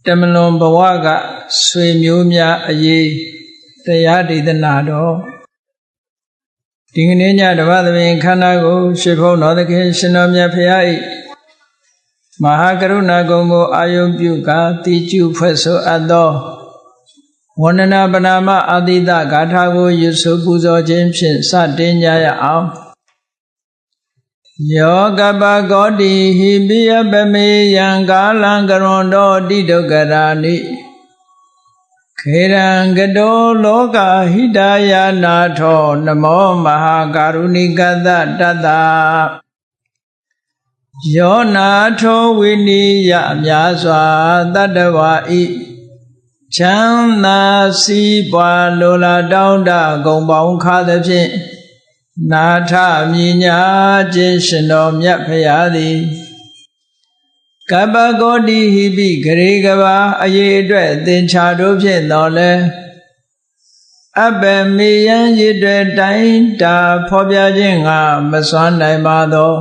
တမလွန်ဘဝကဆွေမျိုးများအရေးတရားဒေသနာတော်ဒီကနေ့ညဓမ္မသဘင်ခန္ဓာကိုရှေးဘုန်းတော်သခင်ရှင်တော်မြတ်ဖရာ၏မဟာကရုဏာကုံကိုအာယုပြုကာတိကျဖွဲ့ဆိုအပ်သောဝန္ဒနာပနာမအာတိတဂါထာကိုရွတ်ဆိုပူဇော်ခြင်းဖြင့်စတင်ကြရအောင်ယောကပကောတိဟိပိယပမေယံကာလံကရွန်တော်တိဒုက္ခရာနိခေရံကတောလောကဟိတယာနာထောနမောမဟာကာရုဏိကတတတ္တယောနာထောဝိနိယအများစွာတတ္တဝါဤချမ်းသာစီးပွားလိုလားတောင်းတဂုံပေါင်းခါသဖြင့်နာထမြညာခြင်းရှင်တော်မြတ်ဖရာသည်ကပ္ပကောတိဟိပိဂရေကဘာအရေးအတွက်သင်္ချာတို့ဖြင့်တော်လဲအဘမေယံရည်တွေတိုင်းတာဖော်ပြခြင်းငါမစွမ်းနိုင်ပါသော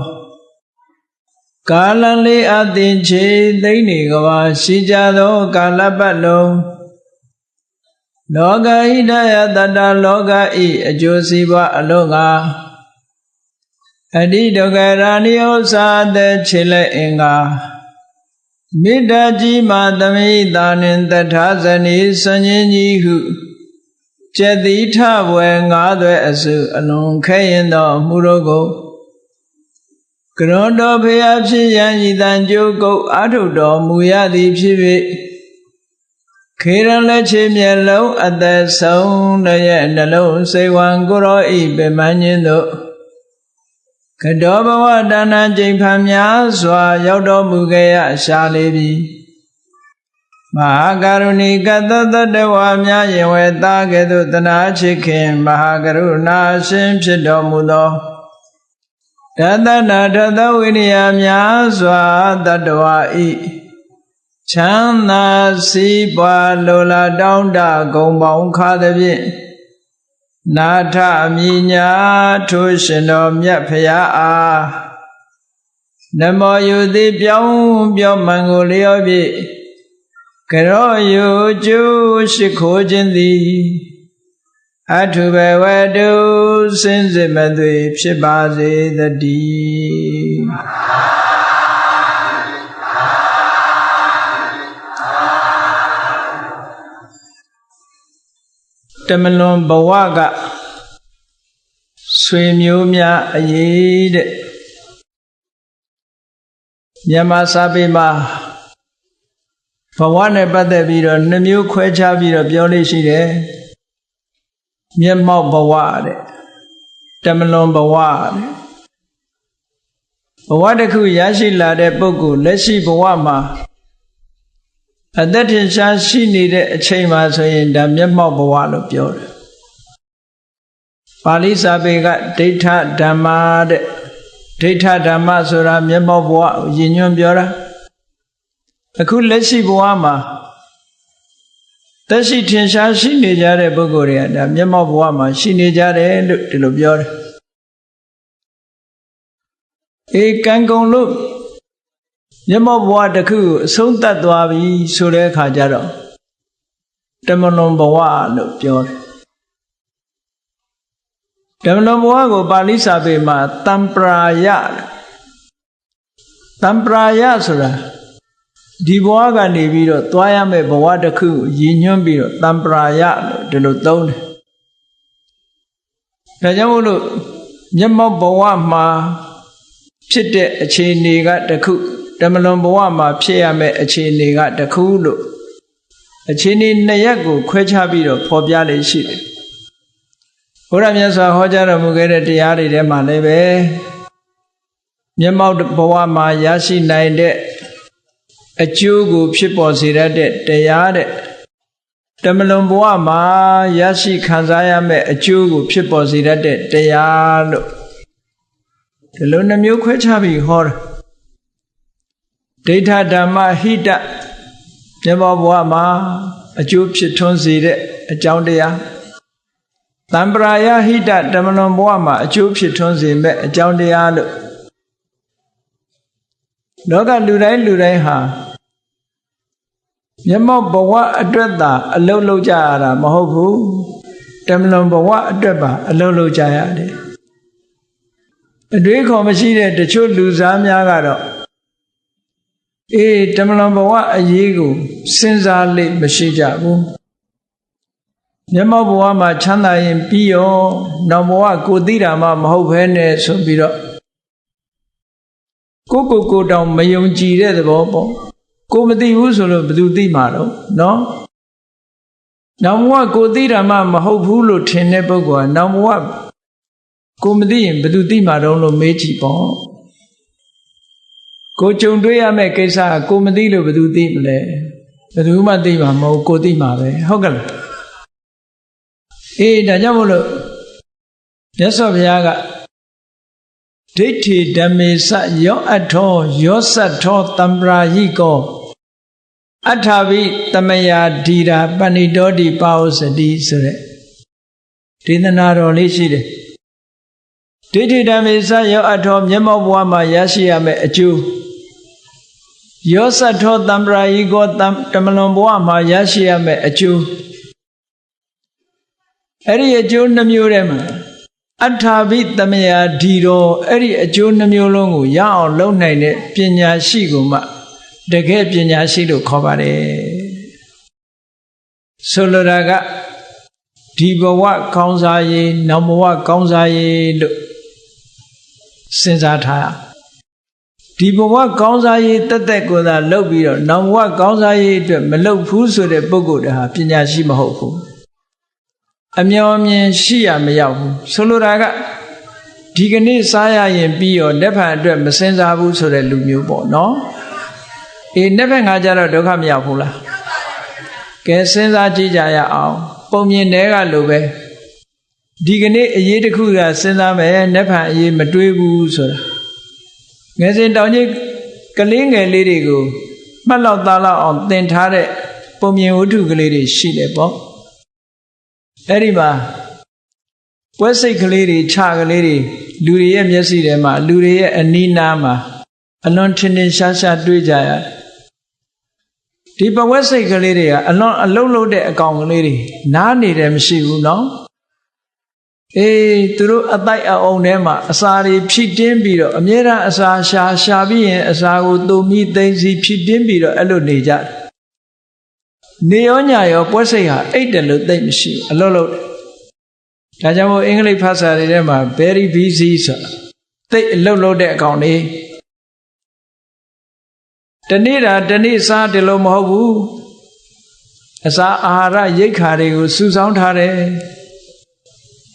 ကာလလေးအသင်ချေသိမ့်နေကဘာရှိကြသောကာလပတ်လုံးလောကဟိတယတတ္တလောကဤအကျိုးစီးပွားအလုံးငါအတိဒုက္ခရာနိဥ္စာတဲ့ခြေလက်အင်္ဂါမေတ္တာကြီးမာသမိတာနှင့်တထာဇနီစဉ္ញကြီးဟုကျက်တိထဘွယ်ငါးသွဲအစုအလွန်ခဲရင်သောမှုတို့ကိုကရွန်တော်ဖျားဖြစ်ရန်ဤတန်ကြိုးကုတ်အာထုတော်မူရသည်ဖြစ်၍ခေရန်လက်ချေမျက်လုံးအသက်ဆုံးတရဲ့နှလုံးစိတ်ဝံကိုရောဤပင်မခြင်းတို့ကတောဘဝတဏ္ဍကျိန်ဖန်များစွာရောက်တော်မူခဲ့ရရှာလေပြီမဟာကရုဏီကတတတဝါများယင်ဝဲသားကဲ့သို့တနာချစ်ခင်မဟာကရုဏာရှင်ဖြစ်တော်မူသောတတနာထသဝိနည်းများစွာတတ္တဝါဤချမ်းသာစီးပွားလိုလားတောင်းတဂုံပေါင်းခါသဖြင့်နာထမြညာထိုးရှင်တော်မြတ်ဖရာအားနမောယုတိပြောင်းပြောမှန်ကိုလျောဖြင့်ကရောယုကျိုးရှိခိုးခြင်းသည်အထုဘဝတုစင်စစ်မသွေဖြစ်ပါစေတည်းတမလွန်ဘဝကဆွေမျိုးများအရေးတဲ့မြန်မာစာပေမှာဘဝနဲ့ပတ်သက်ပြီးတော့နှမျိုးခွဲခြားပြီးတော့ပြောလို့ရှိတယ်မျက်မှောက်ဘဝတဲ့တမလွန်ဘဝတဲ့ဘဝတစ်ခုရရှိလာတဲ့ပုဂ္ဂိုလ်လက်ရှိဘဝမှာအသက်ထင်ရှားရှိနေတဲ့အချိန်မှာဆိုရင်ဒါမျက်မှောက်ဘဝလို့ပြောတယ်ပါဠိစာပေကဒိဋ္ဌဓမ္မတဲ့ဒိဋ္ဌဓမ္မဆိုတာမျက်မှောက်ဘဝရည်ညွှန်းပြောတာအခုလက်ရှိဘဝမှာသက်ရှိထင်ရှားရှိနေကြတဲ့ပုဂ္ဂိုလ်တွေကဒါမျက်မှောက်ဘဝမှာရှိနေကြတယ်လို့ဒီလိုပြောတယ်ကံကုန်လို့မျက်မှောက်ဘဝတစ်ခုအဆုံးသတ်သွားပြီဆိုတဲ့အခါကျတော့တမလွန်ဘဝလို့ပြောတယ်တမလွန်ဘဝကိုပါဠိစာပေမှာတံပရာယတံပရာယဆိုတာဒီဘဝကနေပြီးတော့သွားရမယ့်ဘဝတစ်ခုရည်ညွှန်းပြီးတော့တံပရာယလို့ဒီလိုသုံးတယ်ဒါကြောင့်မို့လို့မျက်မှောက်ဘဝမှာဖြစ်တဲ့အခြေအနေကတစ်ခုတမလွန်ဘဝမှာဖြစ်ရမယ့်အခြေအနေကတစ်ခုလို့အခြေအနေနှစ်ရပ်ကိုခွဲခြားပြီးတော့ဖော်ပြလေးရှိတယ်ဘုရားမြတ်စွာဟောကြားတော်မူခဲ့တဲ့တရားတွေထဲမှာလည်းပဲမျက်မှောက်ဘဝမှာရရှိနိုင်တဲ့အကျိုးကိုဖြစ်ပေါ်စေတတ်တဲ့တရားတဲ့တမလွန်ဘဝမှာရရှိခံစားရမယ့်အကျိုးကိုဖြစ်ပေါ်စေတတ်တဲ့တရားလို့ဒီလိုနှမျိုးခွဲခြားပြီးဟောတယ်ဒိဋ္ဌဓမ္မဟိတမျက်မှောက်ဘဝမှာအကျိုးဖြစ်ထွန်းစေတဲ့အကြောင်းတရားတံပရာယဟိတတမလွန်ဘဝမှာအကျိုးဖြစ်ထွန်းစေမဲ့အကြောင်းတရားလို့လောကလူတိုင်းဟာ မျက်မှောက်ဘဝအတွက်သာအလုပ်လုပ်ကြရတာမဟုတ်ဘူးတမလွန်ဘဝအတွက်ပါအလုပ်လုပ်ကြရတယ်အတွေးခေါ်မရှိတဲ့တချို့လူစားများကတော့တမလွန်ဘဝအရေးကိုစဉ်းစားလိမ့်မရှိကြဘူးမျက်မှောက်ဘဝမှာချမ်းသာရင်ပြီးရောနောက်ဘဝကိုသိတာမှမဟုတ်ဘဲနဲ့ဆိုပြီးတော့ကိုတောင်မယုံကြည်တဲ့သဘောပေါ့ကိုမသိဘူးဆိုလို့ဘယ်သူသိမှာတော့နော်နောက်ဘဝကိုသိတာမှမဟုတ်ဘူးလို့ထင်တဲ့ပုဂ္ဂိုလ်ကနောက်ဘဝကိုမသိရင်ဘယ်သူသိမှာတော့လို့မေးကြည့်ပေါ့ကိုကြုံတွေ့ရမယ့်ကိစ္စကကိုမသိလို့ဘယ်သူသိမလဲဘယ်သူမှသိမှာမဟုတ်ကိုသိမှာပဲဟုတ်ကဲ့လားဒါကြောင့်မို့လို့မြတ်စွာဘုရားကဒိဋ္ဌိဓမ္မေစယောအထောယောသတ္ထောတံပရာဟိကောအထာဘိတမယာဓိရာပဏိတောတိပါဝစတိဆိုတဲ့ဒေသနာတော်လေးရှိတယ်ဒိဋ္ဌိဓမ္မေစယောအထောမျက်မှောက်ဘဝမှာရရှိရမယ့်အကျိုးယောသတ္ထောတံပရာဟိကောတမလွန်ဘဝမှာရရှိရမယ့်အကျိုးအဲ့ဒီအကျိုးနှမျိုးထဲမှာအထာဘိတမယာဓိရောအဲ့ဒီအကျိုးနှမျိုးလုံးကိုရအောင်လုပ်နိုင်တဲ့ပညာရှိကိုမှတကယ်ပညာရှိလို့ခေါ်ပါတယ်ဆိုလိုတာကဒီဘဝကောင်းစားရေးနောက်ဘဝကောင်းစားရေးလို့စဉ်းစားထားဒီဘဝကောင်းစားရေးတက်တက်ကိုသာလုပ်ပြီးတော့နောက်ဘဝကောင်းစားရေးအတွက်မလုပ်ဘူးဆိုတဲ့ပုဂ္ဂိုလ်တွေဟာပညာရှိမဟုတ်ဘူးအမျော်မြင်ရှိရမရောက်ဘူးဆိုလိုတာကဒီကနေ့စားရရင်ပြီးရောလက်ဖန်အတွက်မစင်စားဘူးဆိုတဲ့လူမျိုးပေါ့နော်လက်ဖန်ကကြတော့ဒုက္ခမရောက်ဘူးလားကဲစဉ်းစားကြည့်ကြရအောင်ပုံမြင်တဲ့ကလိုပဲဒီကနေ့အရေးတစ်ခုကစဉ်းစားမယ်လက်ဖန်အရေးမတွေးဘူးဆိုတာငယ်စဉ်တောင်ကြီးကလေးငယ်လေးတွေကိုမှတ်လောက်သားလောက်အောင်သင်ထားတဲ့ပုံမြင်ဝတ္ထုကလေးတွေရှိတယ်ပေါ့အဲ့ဒီမှာပွဲစိတ်ကလေးတွေခြာကလေးတွေလူတွေရဲ့မျက်စိထဲမှာလူတွေရဲ့အနီးနားမှာအလွန်ထင်ထင်ရှားရှားတွေ့ကြရတယ်ဒီပွဲစိတ်ကလေးတွေကအလွန်အလုံးလုံးတဲ့အကောင်ကလေးတွေနားနေတယ်မရှိဘူးနော်သူတို့အတိုက်အအောင်ထဲမှာအစာတွေဖြည့်တင်းပြီးတော့အမြဲတမ်းအစာရှာပြီးရင်အစာကိုတုံမိသိသိဖြည့်တင်းပြီးတော့အဲ့လိုနေကြတယ်နေရောညရောပွဲစိတ်ဟာအိတ်တယ်လို့သိမရှိဘူးအလုံးလုံးဒါကြောင့်မို့အင်္ဂလိပ်ဘာသာတွေထဲမှာ very busy ဆိုတာသိအလုံးလုံးတဲ့အကောင်လေးတနေ့စားတယ်လို့မဟုတ်ဘူးအစာအာဟာရရိက္ခာတွေကိုစုဆောင်းထားတယ်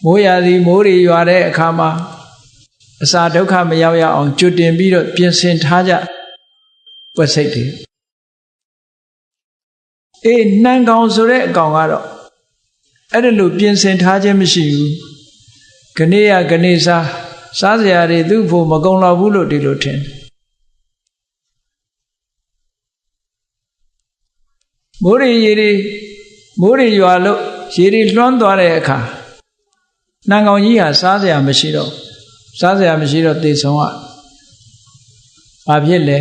မိုးရာသီမိုးတွေရွာတဲ့အခါမှာအစာဒုက္ခမရောက်ရအောင်ကြိုတင်ပြီးတော့ပြင်ဆင်ထားကြပွဲစိတ်တွေနှံကောင်ဆိုတဲ့အကောင်ကတော့အဲ့ဒါလို့ပြင်ဆင်ထားခြင်းမရှိဘူးခဏရခဏစားစရာတွေသူ့ဖို့မကုန်တော့ဘူးလို့ဒီလိုထင်မိုးတွေရွာလို့ရေတွေလွှမ်းသွားတဲ့အခါနှံကောင်ကြီးဟာစားစရာမရှိတော့သေဆုံးอ่ะဘာဖြစ်လဲ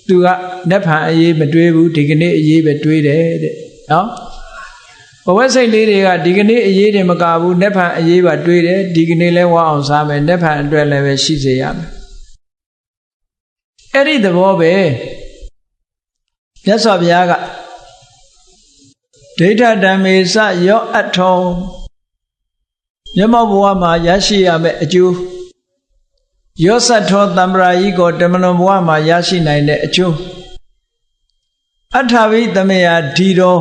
သူကလက်ဖန်အရေးမတွေးဘူးဒီကနေ့အရေးပဲတွေးတယ်တဲ့နော်ဘဝစိတ်လေးတွေကဒီကနေ့အရေးတွေမကဘူးလက်ဖန်အရေးပါတွေးတယ်ဒီကနေ့လဲဝအောင်စားမယ်လက်ဖန်အတွက်လည်းပဲရှိစေရမယ်အဲ့ဒီသဘောပဲမြတ်စွာဘုရားကဒိဋ္ဌဓမ္မေစယောအထောမျက်မှောက်ဘဝမှာရရှိရမယ့်အကျိုးယောသတ္ထောတံပရာဟိကောတမလွန်ဘဝမှာရရှိနိုင်တဲ့အကျိုးအထာဘိတမယာဓိရော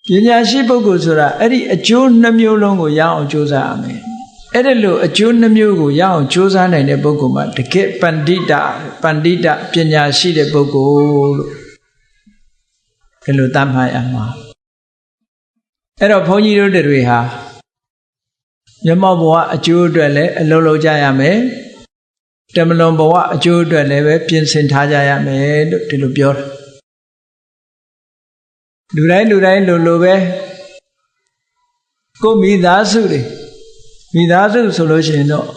ပညာရှိပုဂ္ဂိုလ်ဆိုတာအဲ့ဒီအကျိုးနှမျိုးလုံးကိုရအောင်ကြိုးစားရမယ်အဲ့ဒါလို့အကျိုးနှမျိုးကိုရအောင်ကြိုးစားနိုင်တဲ့ပုဂ္ဂိုလ်မှာတကယ်ပန္တိတပညာရှိတဲ့ပုဂ္ဂိုလ်လို့ဒီလိုသတ်မှတ်ရမှာအဲ့တော့ဘုန်းကြီးတို့တွေဟာမျက်မှောက်ဘဝအကျိုးအတွက်လည်းအလုပ်လုပ်ကြရမယ်တမလွန်ဘဝအကျိုးအတွက်လည်းပဲပြင်ဆင်ထားကြရမယ်လို့ဒီလိုပြောတာလူတိုင်းလိုပဲကိုမိသားစုဆိုလို့ရှိရင်တော့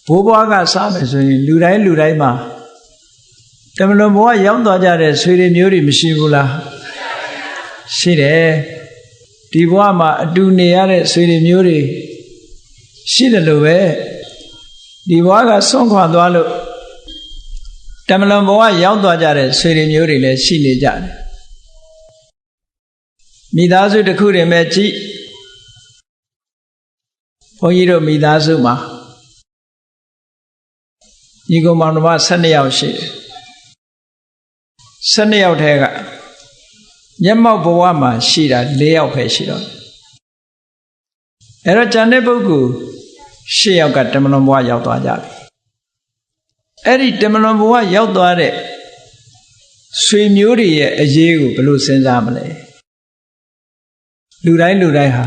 ဘိုးဘွားကစားမယ်ဆိုရင်လူတိုင်းမှာ တမလွန်ဘဝရောက်သွားကြတဲ့ဆွေတွေမျိုးတွေမရှိဘူးလားရှိတယ်ဒီဘဝမှာအတူနေရတဲ့ဆွေတွေမျိုးတွေရှိတယ်လို့ပဲဒီဘဝကဆွန့်ခွာသွားလို့တမလွန်ဘဝရောက်သွားကြတဲ့ဆွေတွေမျိုးတွေလည်းရှိနေကြတယ်မိသားစုတစ်ခုတည်းမဲ့ကြည့်ဘုန်းကြီးတို့မိသားစုမှာညီကောင်မောင်နှမ12ယောက်ရှိတယ်12ယောက်ထဲကမျက်မှောက်ဘဝမှာရှိတာ4ယောက်ပဲရှိတော့အဲ့တော့ကျန်တဲ့ပုဂ္ဂိုလ်10ယောက်ကတမလွန်ဘဝရောက်သွားကြပြီအဲ့ဒီတမလွန်ဘဝရောက်သွားတဲ့ဆွေမျိုးတွေရဲ့အရေးကိုဘယ်လိုစဉ်းစားမလဲလူတိုင်းဟာ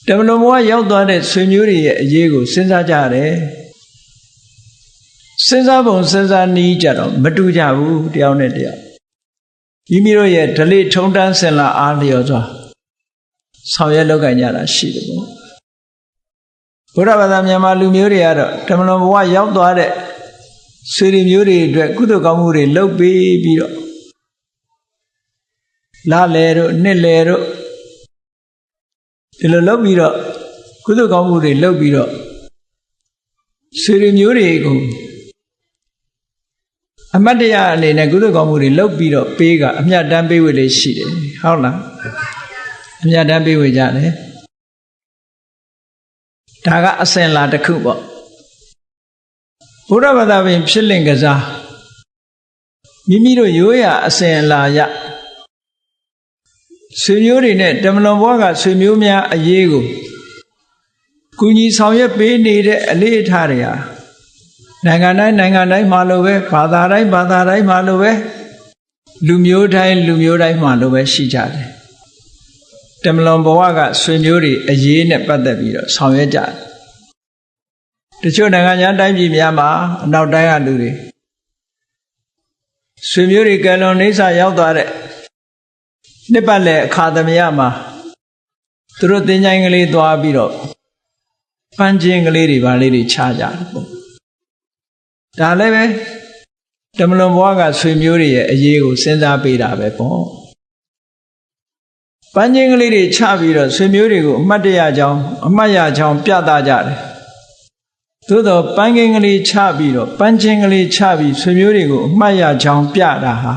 တမလွန်ဘဝရောက်သွားတဲ့ဆွေမျိုးတွေရဲ့အရေးကိုစဉ်းစားကြရတယ်စဉ်းစားပုံစဉ်းစားနည်းကြတော့မတူကြဘူးတယောက်နဲ့တယောက်မိမိတို့ရဲ့ဓလေ့ထုံးတမ်းစင်လာအားလျော်စွာဆောင်ရွက်လုပ်ကိုင်ကြတာရှိတယ်ပေါ့ဘုရားဘာသာမြန်မာလူမျိုးတွေကတော့တမလွန်ဘဝရောက်သွားတဲ့ဆွေတွေမျိုးတွေအတွက်ကုသိုလ်ကောင်းမှုတွေလုပ်ပေးပြီးတော့လာလေတို့နှစ်လေတို့ဒီလိုလုပ်ပြီးတော့ကုသိုလ်ကောင်းမှုတွေလုပ်ပြီးတော့ဆွေတွေမျိုးတွေကိုအမတ်တရားအနေနဲ့ကုသိုလ်ကောင်းမှုတွေလုပ်ပြီးတော့ပေးကအမြတ်တမ်းပေးဝေလေးရှိတယ်ဟုတ်လားအမြတ်တမ်းပေးဝေကြတယ်ဒါကအစဉ်လာတစ်ခုပေါ့ဘုရားဘာသာပင်ဖြစ်လင့်ကစားမိမိတို့ရိုးရာအစဉ်လာရဆွေမျိုးတွေနဲ့တမလွန်ဘဝကဆွေမျိုးများအရေးကိုကုညီဆောင်ရွက်ပေးနေတဲ့အလေးအထားတွေဟာနိုင်ငံတိုင်းမှာလိုပဲဘာသာတိုင်းမှာလိုပဲလူမျိုးတိုင်းမှာလိုပဲရှိကြတယ်တမလွန်ဘဝကဆွေမျိုးတွေအရေးနဲ့ပတ်သက်ပြီးတော့ဆောင်ရွက်ကြတယ်တချို့နိုင်ငံတိုင်းပြည်များမှာအနောက်တိုင်းကလူတွေဆွေမျိုးတွေကလွန်နေစာရောက်သွားတဲ့နှစ်ပတ်လည်အခါသမယမှာသူတို့သင်္ချိုင်းကလေးသွားပြီးတော့ပန်းချင်းကလေးတွေပါလေးတွေချကြတယ်ပေါ့ဒါလည်းပဲတမလွန်ဘဝကဆွေမျိုးတွေရဲ့အရေးကိုစဉ်းစားပေးတာပဲပေါ့ပန်းချင်းကလေးတွေချပြီးတော့ဆွေမျိုးတွေကိုအမှတ်ရကြောင်းပြသကြတယ်သို့တော့ပန်းချင်းကလေးချပြီးတော့ပန်းချင်းကလေးချပြီးဆွေမျိုးတွေကိုအမှတ်ရကြောင်းပြတာဟာ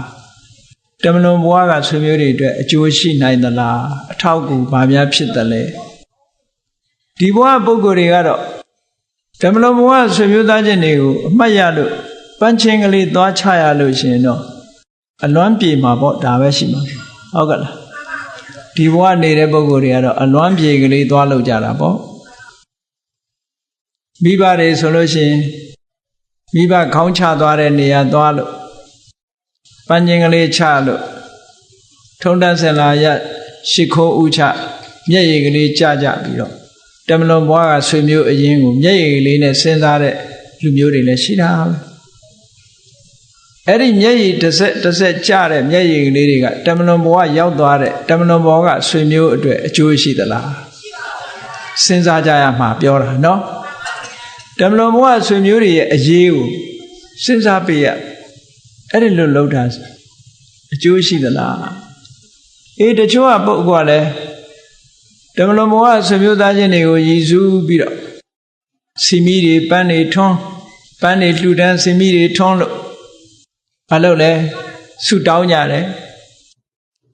တမလွန်ဘဝကဆွေမျိုးတွေအတွက်အကျိုးရှိနိုင်သလားအထောက်အကူဘာများဖြစ်သလဲဒီဘဝပုဂ္ဂိုလ်တွေကတော့တမလွန်ဘဝဆွေမျိုးသားချင်းတွေကိုအမှတ်ရလို့ပန်းချင်းကလေးသွားချရလို့ရှင်တော့အလွမ်းပြေမှာပေါ့ဒါပဲရှိမှာဟုတ်ကဲ့လားဒီဘဝနေတဲ့ပုဂ္ဂိုလ်တွေကတော့အလွမ်းပြေကလေးသွားလို့ကြတာပေါ့မိဘတွေဆိုလို့ရှိရင်မိဘခေါင်းချသွားတဲ့နေရာသွားလို့ပန်းချင်းကလေးချလို့ထုံတန်းစင်လာရရှိခိုးဥချမျက်ရည်ကလေးကြပြီးတော့တမလွန်ဘွားကဆွေမျိုးအရင်ကိုမျက်ရည်ကလေးနဲ့စဉ်းစားတဲ့လူမျိုးတွေလည်းရှိတာပဲအဲ့ဒီမျက်ရည်တစ်ဆက်ကြတဲ့မျက်ရည်ကလေးတွေကတမလွန်ဘွားရောက်သွားတဲ့တမလွန်ဘွားကဆွေမျိုးအတွက်အကျိုးရှိသလားစဉ်းစားကြရမှာပြောတာနော်တမလွန်ဘွားဆွေမျိုးတွေရဲ့အရေးကိုစဉ်းစားပေးရအဲ့ဒီလိုလုပ်တာအကျိုးရှိသလားတချို့ကပုဂ္ဂိုလ်ကလည်းတမလွန်ဘဝဆွေမျိုးသားချင်းတွေကိုရည်စူးပြီးတော့စီမီတွေပန်းတွေထွန်းပန်းတွေလှူဒန်းစီမီတွေထွန်းလို့မလုပ်လဲဆုတောင်းကြတယ်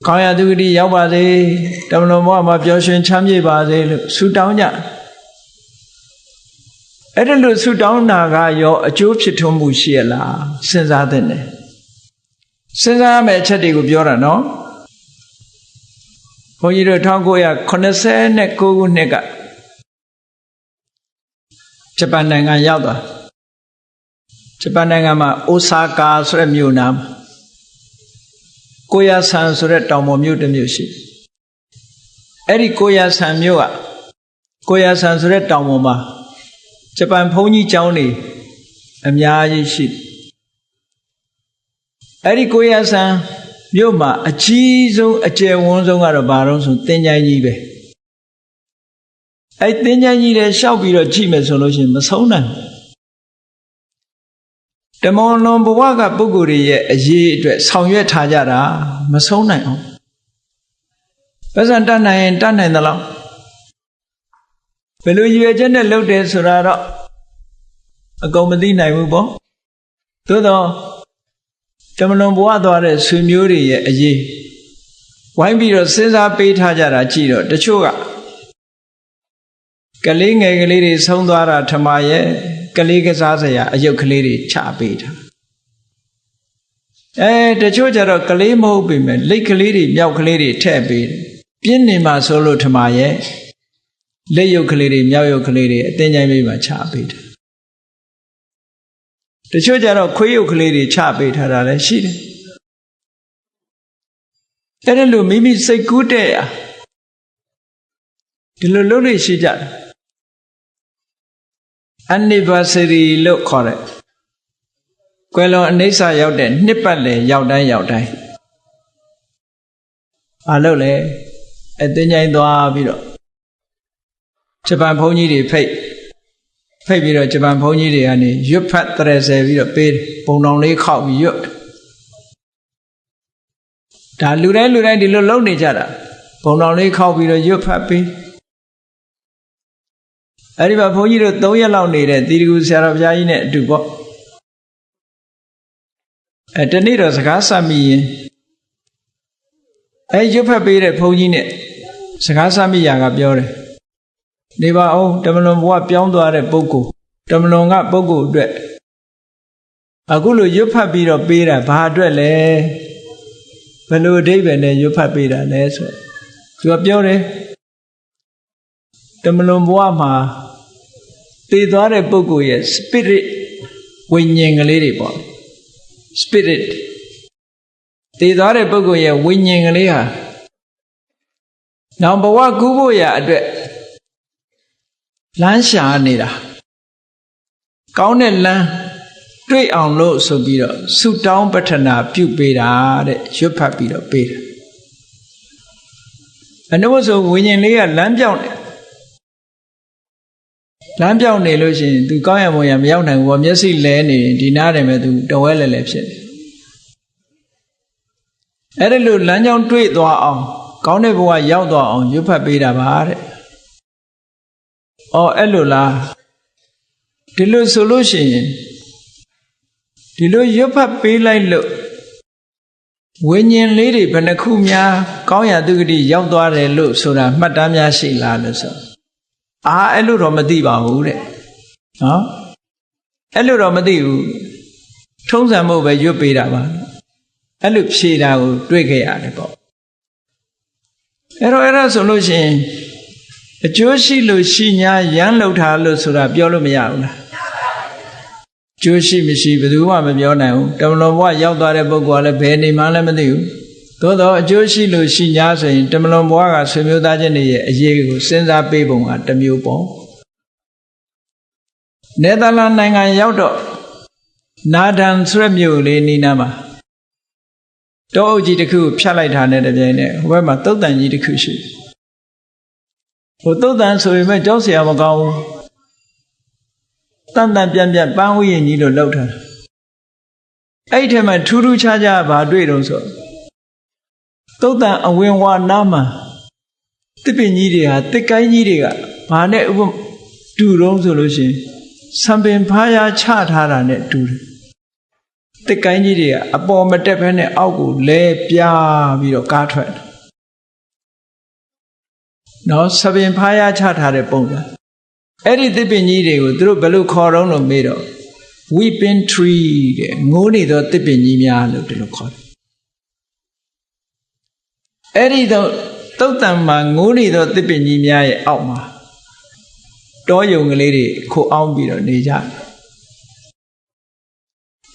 ကောင်းရာသူဂတိရောက်ပါစေတမလွန်ဘဝမှာပျော်ရွှင်ချမ်းမြေ့ပါစေလို့ဆုတောင်းကြအဲ့ဒါလို့ဆုတောင်းတာကရောအကျိုးဖြစ်ထွန်းမှုရှိရလားစဉ်းစားသင့်တယ်စဉ်းစားရမယ့်အချက်တွေကိုပြောတာနော်ဘုန်းကြီးတို့1989ခုနှစ်ကဂျပန်နိုင်ငံရောက်သွားဂျပန်နိုင်ငံမှာအိုဆာကာဆိုတဲ့မြို့နားကိုယာဆန်ဆိုတဲ့တောင်ပေါ်မြို့တစ်မြို့ရှိအဲ့ဒီကိုယာဆန်မြို့ကကိုယာဆန်ဆိုတဲ့တောင်ပေါ်မှာဂျပန်ဘုန်းကြီးကျောင်းတွေအများကြီးရှိအဲ့ဒီကိုယာဆန်မြို့မှာအကြီးဆုံးအကျယ်ဝန်းဆုံးကတော့ဘာလို့ဆိုသင်္ချိုင်းကြီးပဲအဲ့သင်္ချိုင်းကြီးတွေရှောက်ပြီးတော့ကြည့်မယ်ဆိုလို့ရှိရင်မဆုံးနိုင် တမန်လွန်ဘဝကပုဂ္ဂိုလ်တွေရဲ့အရေးအတွက်ဆောင်ရွက်ထားကြတာမဆုံးနိုင်အောင်ပတ်စံတတ်နိုင်ရင်တတ်နိုင်သလားဘယ်လိုရွယ်ချက်နဲ့လုပ်တယ်ဆိုတာတော့အကုန်မသိနိုင်ဘူးပေါ့သို့တော့တမန်လွန်ဘဝသွားတဲ့ဆွေမျိုးတွေရဲ့အရေးဝိုင်းပြီးတော့စဉ်းစားပေးထားကြတာကြည့်တော့တချို့ကလေးငယ်ကလေးတွေဆုံးသွားတာထမရဲ့ကလေးကစားစရာအယုတ်ကလေးတွေချပေးထားတချို့ကြတော့ကလေးမဟုတ်ပေမဲ့လိတ်ကလေးတွေမြောက်ကလေးတွေထည့်ပေးတယ်ပြင်းနေမှာဆိုလို့ထမရဲ့လက်ယုတ်ကလေးတွေမြောက်ယုတ်ကလေးတွေအတင်းကြိုင်းပေးမှာချပေးတယ်တချို့ကြတော့ခွေးယုတ်ကလေးတွေချပေးထားတာလည်းရှိတယ်အဲ့ဒါလို့မိမိစိတ်ကူးတဲ့ဒီလိုလုပ်လို့ရှိကြတယ်anniversary လို့ခေါ်တယ်ကွယ်လွန်အနိစ္စရောက်တဲ့နှစ်ပတ်လည်ရောက်တိုင်းဘာလုပ်လဲအတင်းကြိုင်းသွားပြီးတော့ဂျပန်ဘုန်းကြီးတွေဖိတ်ပြီးတော့ဂျပန်ဘုန်းကြီးတွေကနေရွတ်ဖတ်30ပြီးတော့ပေးပုံတော်လေးခောက်ပြီးရွတ်ဒါလူတိုင်းဒီလိုလုပ်နေကြတာပုံတော်လေးခောက်ပြီးတော့ရွတ်ဖတ်ပေးအဲ့ဒီမှာဘုန်းကြီးတို့3ရက်လောက်နေတဲ့တီတကူဆရာတော်ဘုရားကြီးနဲ့အတူပေါ့တနေ့တော့စကားဆက်မိရင်ရွတ်ဖတ်ပေးတဲ့ဘုန်းကြီးနဲ့စကားဆက်မိရာကပြောတယ်နေပါအောင်တမန်တော်ဘုရားပြောင်းသွားတဲ့ပုဂ္ဂိုလ်တမန်တော်ကပုဂ္ဂိုလ်အတွက်အခုလိုရွတ်ဖတ်ပြီးတော့ပေးတာဘာအတွက်လဲဘယ်လိုအဓိပ္ပာယ်နဲ့ရွတ်ဖတ်ပေးတာလဲဆိုသူကပြောတယ်တမန်တော်ဘုရားမှာတည်သွားတဲ့ပုဂ္ဂိုလ်ရဲ့ spirit ဝိညာဉ်ကလေးတွေပေါ့ spirit တည်သွားတဲ့ပုဂ္ဂိုလ်ရဲ့ဝိညာဉ်ကလေးဟာနောက်ဘဝကူးဖို့ရအတွက်လမ်းရှာနေတာကောင်းတဲ့လမ်းတွေ့အောင်လို့ဆိုပြီးတော့ဆုတောင်းပတ္ထနာပြုပေးတာတဲ့ရွတ်ဖတ်ပြီးတော့ပေးတယ်အနုဆိုဝိညာဉ်လေးကလမ်းပြောင်းတယ်လမ်းပြောင်းနေလို့ရှိရင် तू ကောင်းရမွန်ရမရောက်နိုင်ဘူးပေါ့မျက်စိလဲနေရင်ဒီနားတယ်မဲ့ तू တဝဲလဲလဲဖြစ်တယ်အဲ့ဒါလို့လမ်းကြောင်းတွေ့သွားအောင်ကောင်းတဲ့ဘဝရောက်သွားအောင်ရွတ်ဖတ်ပေးတာပါတဲ့အဲ့လိုလားဒီလိုဆိုလို့ရှိရင်ဒီလိုရွတ်ဖတ်ပေးလိုက်လို့ဝိညာဉ်လေးတွေဘယ်နှခုများကောင်းရာသူဂတိရောက်သွားတယ်လို့ဆိုတာမှတ်တမ်းများရှိလားလို့ဆိုအဲ့လိုတော့မသိပါဘူးတဲ့နော်အဲ့လိုတော့မသိဘူးထုံးစံမို့ပဲရွတ်ပေးတာပါအဲ့လိုဖြေတာကိုတွေ့ခဲ့ရတယ်ပေါ့အဲ့တော့ဆိုလို့ရှိရင်အကျိုးရှိလို့ရှိညာရမ်းလှုပ်ထားလို့ဆိုတာပြောလို့မရဘူးလားကျိုးရှိမရှိဘယ်သူမှမပြောနိုင်ဘူးတမန်တော်ဘဝရောက်သွားတဲ့ပုဂ္ဂိုလ်ကလည်းဘယ်နေမှလည်းမသိဘူးသို့တော့အကျိုးရှိလို့ရှိညာဆိုရင်တမန်တော်ဘဝကဆွေမျိုးသားချင်းတွေရဲ့အရေးကိုစဉ်းစားပေးပုံကတစ်မျိုးပေါ့နယ်သာလန်နိုင်ငံရောက်တော့နာဒန်ဆိုတဲ့မြို့လေးနီးနားမှာတောအုပ်ကြီးတစ်ခုဖြတ်လိုက်တာနဲ့တပြိုင်နက်ဟိုဘက်မှာသုတ်တန်ကြီးတစ်ခုရှိသုတ်တန်ဆိုရင်မဲ့ကြောက်เสียမကောင်းဘူးတန်ပြန်ပန်းဝိရင်ကြီးလို့လှုပ်ထားအဲ့ဒီထဲမှာထူးထူးခြားခြားဘာတွေ့တော့ဆိုသုတ်တန်အဝင်ဝါနားမှာတစ်ပင်ကြီးတွေဟာတစ်ကိုင်းကြီးတွေကဘာနဲ့တူတော့ဆိုလို့ရှိရင်ဆံပင်ဖားရချထားတာနဲ့တူတယ်တစ်ကိုင်းကြီးတွေကအပေါ်မတက်ဘဲနဲ့အောက်ကိုလဲပြားပြီးတော့ကားထွက်တယ်နော်ဆံပင်ဖားရချထားတဲ့ပုံစံအဲ့ဒီတစ်ပင်ကြီးတွေကိုသူတို့ဘယ်လိုခေါ်တော့လို့မေးတော့ weeping tree တဲ့ငိုးနေသောတစ်ပင်ကြီးများလို့ဒီလိုခေါ်တယ်အဲ့ဒီတော့သုတ်တံမှာငိုးနေသောတစ်ပင်ကြီးများရဲ့အောက်မှာတောယုံကလေးတွေခိုအောင်ပြီးတော့နေကြတယ်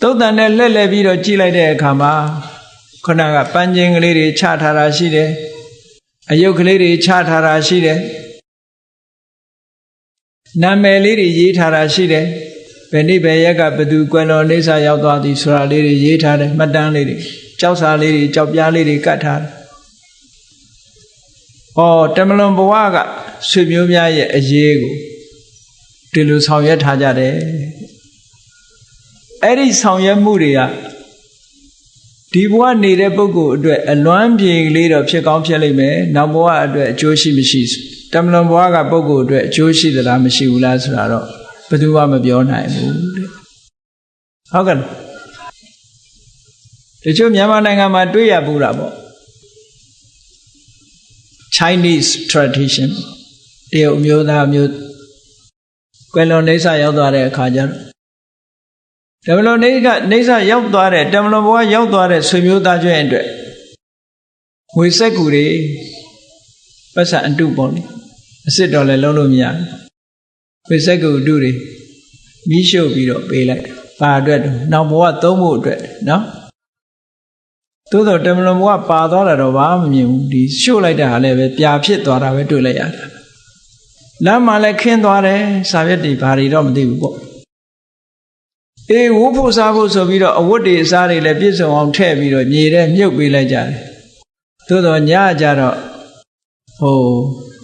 သုတ်တံနဲ့လှည့်လည်ပြီးတော့ကြည့်လိုက်တဲ့အခါမှာခဏကပန်းချင်းကလေးတွေချထားတာရှိတယ်အယုတ်ကလေးတွေချထားတာရှိတယ်နာမည်လေးတွေရေးထားတာရှိတယ်ဘယ်နေ့ဘယ်ရက်ကဘသူကွယ်လွန်နေစာရောက်သွားသည်ဆိုတာလေးတွေရေးထားတယ်မှတ်တမ်းလေးတွေကြောက်စာလေးတွေကြောက်ပြားလေးတွေကတ်ထားတယ်တမလွန်ဘဝကဆွေမျိုးများရဲ့အရေးကိုဒီလိုဆောင်ရွက်ထားကြတယ် အဲ့ဒီဆောင်ရွက်မှုတွေကဒီဘဝနေတဲ့ပုဂ္ဂိုလ်အတွက်အလွမ်းပြေလေးတော့ဖြစ်ကောင်းဖြစ်လိမ့်မယ်နောက်ဘဝအတွက်အကျိုးရှိမရှိတမလွန်ဘဝကပုဂ္ဂိုလ်အတွက်အကျိုးရှိသလားမရှိဘူးလားဆိုတာတော့ဘယ်သူမှမပြောနိုင်ဘူးတဲ့ဟုတ်ကဲ့တချို့မြန်မာနိုင်ငံမှာတွေ့ရဘူးတာပေါ့ Chinese tradition တရုတ်မျိုးသားမျိုးကွယ်လွန်နေဆရောက်သွားတဲ့အခါကျတော့တမလွန်နေဆရောက်သွားတဲ့တမလွန်ဘဝရောက်သွားတဲ့ဆွေမျိုးသားချင်းအတွက်ငွေစက်ကူတွေပတ်စံအတုပေါ့လေအစ်စ်တော်လည်းလုံးလို့မရဘူးငွေစက်ကူအတုတွေမီးရှို့ပြီးတော့ပေးလိုက်ပါအတွက်နောက်ဘဝသုံးဖို့အတွက်နော်သို့တော့တမလွန်ဘဝပါသွားတာတော့ဘာမှမမြင်ဘူးဒီရှို့လိုက်တဲ့ဟာလည်းပဲပြာဖြစ်သွားတာပဲတွေ့လိုက်ရတာလမ်းမှာလည်းခင်းသွားတယ်စာရွက်တွေဘာတွေတော့မသိဘူးပေါ့အေးဝုဖို့စားဖို့ဆိုပြီးတော့အဝတ်တွေအစားတွေလည်းပြည့်စုံအောင်ထည့်ပြီးတော့မြေထဲမြုပ်ပေးလိုက်ကြတယ်သို့တော့ညကြတော့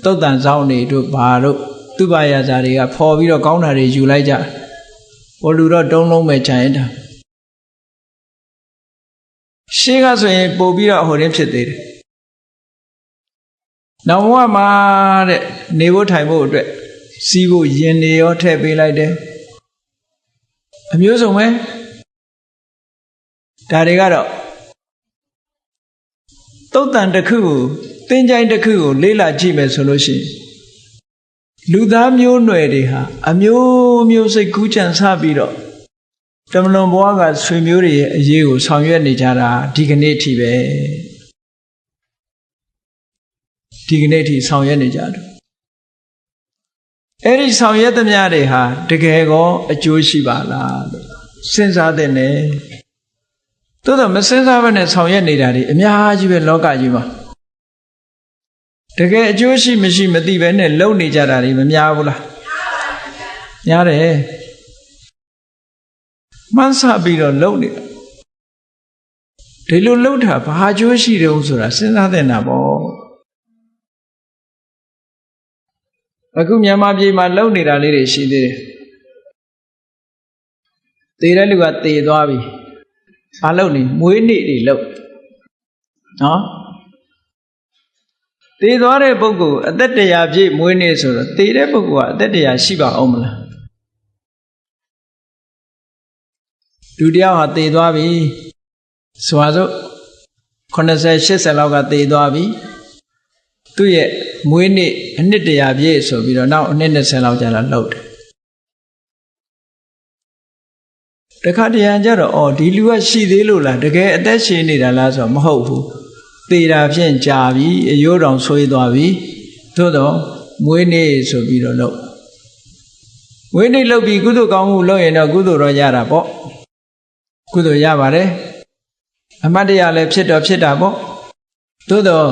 တုတ်တန်ဆောင်တွေတို့ဘာတို့သူ့ဘာယာစာတွေကဖော်ပြီးတော့ကောင်းတာတွေယူလိုက်ကြဟိုလူတော့တုံးလုံးပဲခြံရတာရှေးကဆိုရင်ပို့ပြီးတော့ဟိုရင်းဖြစ်သေးတယ်နောက်ဘဝမှာတဲ့နေဖို့ထိုင်ဖို့အတွက်စီးဖို့ရင်နေရောထည့်ပေးလိုက်တယ်အမျိုးစုံပဲဒါတွေကတော့တုတ်တန်တစ်ခုကိုသင်္ချိုင်းတစ်ခုကိုလေးလာကြည့်မယ်ဆိုလို့ရှိရင်လူသားမျိုးနွယ်တွေဟာအမျိုးမျိုးစိတ်ကူးကြံစပြီးတော့တမလွန်ဘဝကဆွေမျိုးတွေရဲ့အရေးကိုဆောင်ရွက်နေကြတာဒီကနေ့အထိပဲဒီကနေ့အထိဆောင်ရွက်နေကြတယ်အဲ့ဒီဆောင်ရွက်သမျှတွေဟာတကယ်ကောအကျိုးရှိပါလားလို့စဉ်းစားတဲ့နဲ့သို့တော့မစဉ်းစားဘဲနဲ့ဆောင်ရွက်နေတာတွေအများကြီးပဲလောကကြီးမှာတကယ်အကျိုးရှိမရှိမသိဘဲနဲ့လုံနေကြတာတွေမများဘူးလားများတယ်မှန်းဆပြီးတော့လုံနေတာဒီလိုလုံတာဘာအကျိုးရှိတယ်ဆိုတာစဉ်းစားတဲ့နာပေါ့အခုမြန်မာပြည်မှာလုံနေတာလေးတွေရှိသေးတယ်သေတဲ့လူကသေသွားပြီဘာလုံနေမွေးနေ့တွေလုံနော်သေသွားတဲ့ပုဂ္ဂိုလ်အသက်100ပြည့်မွေးနေ့ဆိုတော့သေတဲ့ပုဂ္ဂိုလ်ကအသက်100ရှိပါအောင်မလားလူတယောက်ဟာသေသွားပြီဆိုပါစို့80 80လောက်ကသေသွားပြီသူ့ရဲ့မွေးနေ့အနှစ်100ပြည့်ဆိုပြီးတော့နောက်အနှစ်20လောက်ကြာလာလှုပ်တယ်တခါတရံကြတော့ဒီလူကရှိသေးလို့လားတကယ်အသက်ရှင်နေတာလားဆိုတော့မဟုတ်ဘူးသေတာဖြင့်ကြာပြီအရိုးတောင်ဆွေးသွားပြီသို့တော့မွေးနေ့ဆိုပြီးတော့လှုပ်မွေးနေ့လှုပ်ပြီးကုသိုလ်ကောင်းမှုလုပ်ရင်တော့ကုသိုလ်တော့ရတာပေါ့ကုသိုလ်ရပါတယ်အမတ်တရားလည်းဖြစ်တော့ဖြစ်တာပေါ့သို့တော့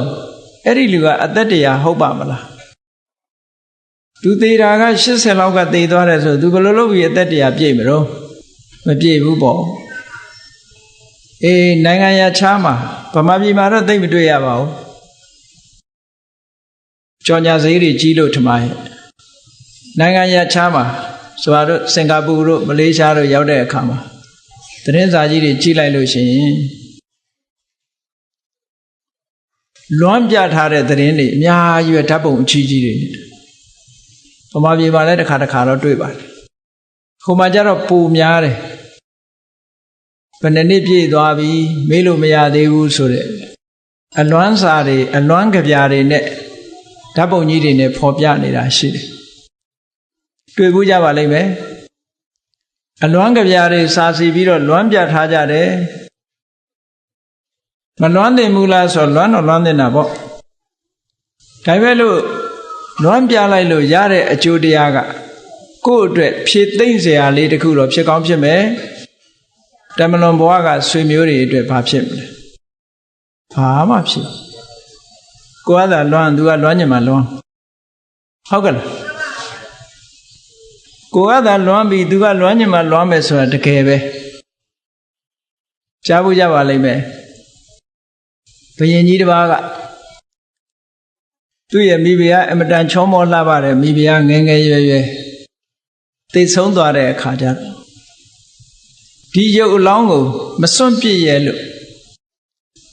အဲ့ဒီလူကအသက်တရားဟုတ်ပါမလားသူသေးတာက80လောက်ကသေသွားတယ်ဆိုသူဘယ်လိုလုပ်ပြီးအသက်တရားပြည့်မလို့မပြည့်ဘူးပေါ့အေးနိုင်ငံရခြားမှာဗမာပြည်မှာတော့သိမတွေ့ရပါဘူးကြော်ညာဈေးတွေကြီးလို့ထမရဲ့နိုင်ငံရခြားမှာဆိုတော့စင်ကာပူတို့မလေးရှားတို့ရောက်တဲ့အခါမှာသတင်းစာကြီးတွေကြီးလိုက်လို့ရှိရင်လွမ်းပြထားတဲ့သတင်းတွေအများကြီးပဲဓာတ်ပုံအချီးကြီးတွေဗမာပြည်မှာလည်းတစ်ခါတော့တွေ့ပါတယ်ခုမှကျတော့ပူများတယ်ဘယ်နှစ်ပြည့်သွားပြီမေးလို့မရသေးဘူးဆိုတဲ့အလွမ်းစာတွေအလွမ်းကြပြာတွေနဲ့ဓာတ်ပုံကြီးတွေနဲ့ဖော်ပြနေတာရှိတယ်တွေ့ဘူးကြပါလိမ့်မယ်အလွမ်းကြပြာတွေစာစီပြီးတော့လွမ်းပြထားကြတယ်မလွမ်းတင်ဘူးလားဆိုလွမ်းတော့လွမ်းတင်တာပေါ့ဒါပဲလို့လွမ်းပြလိုက်လို့ရတဲ့အကျိုးတရားကကိုယ့်အတွက်ဖြည့်သိမ့်စရာလေးတစ်ခုတော့ဖြစ်ကောင်းဖြစ်မယ်တမလွန်ဘဝကဆွေမျိုးတွေအတွက်ဘာဖြစ်မလဲဘာမှဖြစ်ကိုယ်ကသာလွမ်းသူကလွမ်းညင်မှာလွမ်းဟုတ်ကဲ့လားကိုယ်ကသာလွမ်းပြီးသူကလွမ်းညင်မှာလွမ်းမယ်ဆိုတာတကယ်ပဲကြားဖို့ကြပါလိမ့်မယ်ဘုရင်ကြီးတစ်ပါးကသူ့ရဲ့မိဖုရားအမတန်ချောမောလှပါတယ်မိဖုရားငယ်ငယ်ရွယ်ရွယ်သိဆုံးသွားတဲ့အခါကျ ဒီရုပ်အလောင်းကိုမစွန့်ပစ်ရဲလို့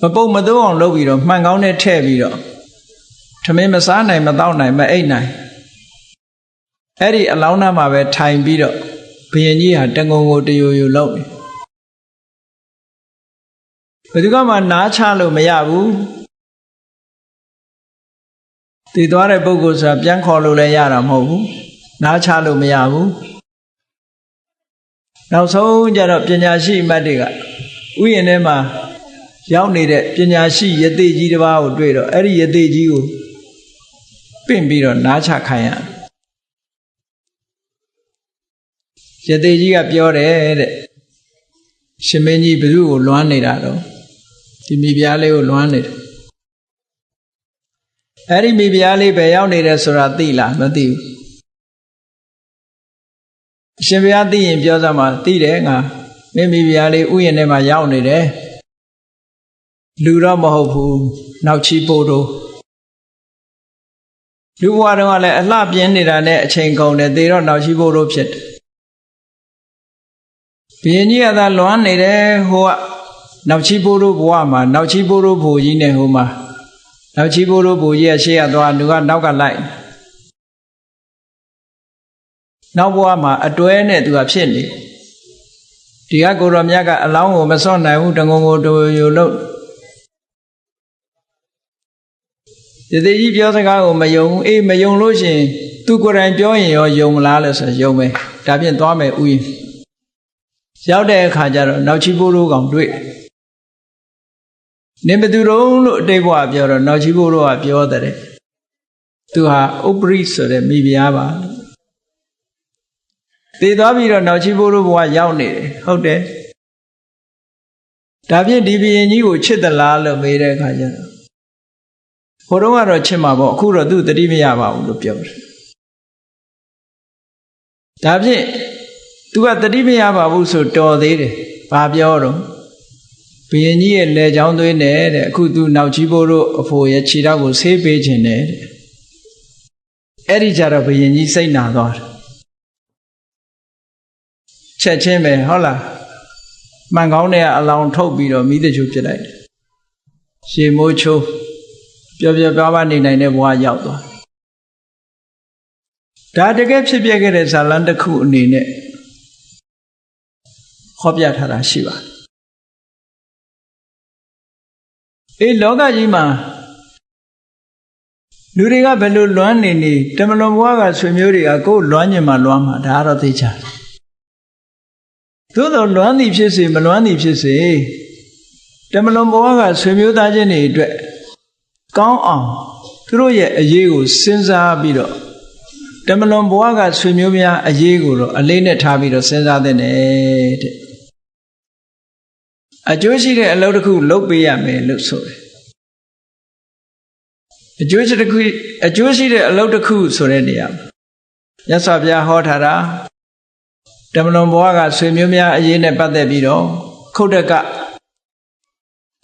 မပုတ်မသိုးအောင်လုပ်ပြီးတော့မှန်ကောင်းနဲ့ထည့်ပြီးတော့ထမင်းမစားနိုင်မတောက်နိုင်မအိပ်နိုင်အဲ့ဒီအလောင်းသားမှာပဲထိုင်ပြီးတော့ဘုရင်ကြီးဟာတငုံကိုတယိုယိုလုပ်နေဘယ်သူကမှနားချလို့မရဘူးတည်သွားတဲ့ပုဂ္ဂိုလ်ဆိုတာပြန်ခေါ်လို့လည်းရတာမဟုတ်ဘူးနားချလို့မရဘူးနောက်ဆုံးကျတော့ပညာရှိအမတ်တွေကဥယျာဉ်ထဲမှာရောက်နေတဲ့ပညာရှိယသိကြီးတစ်ပါးကိုတွေ့တော့အဲ့ဒီယသိကြီးကိုပင့်ပြီးတော့နားချခိုင်းရယသိကြီးကပြောတယ်တဲ့ရှင်မင်းကြီးဘယ်သူ့ကိုလွမ်းနေတာတော့ဒီမိဖုရားလေးကိုလွမ်းနေတယ်အဲ့ဒီမိဖုရားလေးပဲရောက်နေတယ်ဆိုတာသိလားမသိဘူးအရှင်ဘုရားသိရင်ပြောစမ်းပါသိတယ်ငါမင်းမိဖုရားလေးဥယျာဉ်ထဲမှာရောက်နေတယ်လူတော့မဟုတ်ဘူးနောက်ချီပို့တော့လူဘဝတုန်းကလည်းအလှပြင်းနေတာနဲ့အချိန်ကုန်တယ်သေတော့နောက်ချီပို့တော့ဖြစ်တယ်ဘုရင်ကြီးကသာလွမ်းနေတယ်ဟိုကနောက်ချီပိုးတို့ဘဝမှာနောက်ချီပိုးတို့ဘိုလ်ကြီးနဲ့ဟိုမှာနောက်ချီပိုးတို့ဘိုလ်ကြီးကရှေ့ကသွားလူကနောက်ကလိုက်နောက်ဘဝမှာအတွဲနဲ့သူကဖြစ်နေဒီကကိုတော်မြတ်ကအလောင်းကိုမစွန့်နိုင်ဘူးတငုံကိုတိုယိုလို့ဒီသေးကြီးပြောစကားကိုမယုံဘူးအေးမယုံလို့ရှင်သူကိုယ်တိုင်ပြောရင်ရောယုံမလားလဲဆိုယုံမယ်ဒါဖြင့်သွားမယ်ဥယျာဉ်ရောက်တဲ့အခါကျတော့နောက်ချီပိုးတို့ကောင်တွေ့နင်ဘသူတုံးလို့အတိတ်ဘဝပြောတော့နောက်ချီပိုးတို့ကပြောတဲ့သူဟာဥပရိဆိုတဲ့မိဖုရားပါသေသွားပြီးတော့နောက်ချီပိုးတို့ဘဝရောက်နေတယ်ဟုတ်တယ်ဒါဖြင့်ဒီဘုရင်ကြီးကိုချစ်သလားလို့မေးတဲ့အခါကျတော့ဟိုတုန်းကတော့ချစ်မှာပေါ့အခုတော့သူတတိမရပါဘူးလို့ပြောတယ်ဒါဖြင့်သူကတတိမရပါဘူးဆိုတော်သေးတယ်ဘာပြောတော့ဘုရင်ကြီးရဲ့လက်ချောင်းသွင်းတယ်တဲ့အခုသူနောက်ချီပိုးတို့အဖိုးရဲ့ခြေထောက်ကိုဆေးပေးခြင်းတယ်တဲ့အဲ့ဒီကြတော့ဘုရင်ကြီးစိတ်နာသွားတယ်ချက်ချင်းပဲဟုတ်လားမှန်ကောင်းတဲ့အလောင်းထုတ်ပြီးတော့မိတချို့ပြစ်လိုက်တယ်ရှေမိုးချိုးပျော်ပျော်ပါးပါးနေနိုင်တဲ့ဘဝရောက်သွားဒါတကယ်ဖြစ်ပြခဲ့တဲ့ဇာလံတစ်ခုအနေနဲ့ဟောပြထားတာရှိပါအေးလောကကြီးမှာလူတွေကဘယ်လိုလွမ်းနေတမလွန်ဘဝကဆွေမျိုးတွေကကိုယ်လွမ်းညင်မှလွမ်းမှာဒါကတော့သိချတယ်သို့တော်လွမ်းသည်ဖြစ်စေမလွမ်းသည်ဖြစ်စေတမလွန်ဘဝကဆွေမျိုးသားချင်းတွေအတွက်ကောင်းအောင်သူတို့ရဲ့အရေးကိုစဉ်းစားပြီးတော့တမလွန်ဘဝကဆွေမျိုးများအရေးကိုတော့အလေးနဲ့ထားပြီးတော့စဉ်းစားသင့်တယ်တဲ့အကျိုးရှိတဲ့အလုပ်တစ်ခုလုပ်ပေးရမယ်လို့ဆိုတယ်အကျိုးရှိတဲ့အလုပ်တစ်ခုဆိုတဲ့နေရာမှာမြတ်စွာဘုရားဟောထားတာတမလွန်ဘဝကဆွေမျိုးများအရေးနဲ့ပတ်သက်ပြီးတော့ခုတ်တက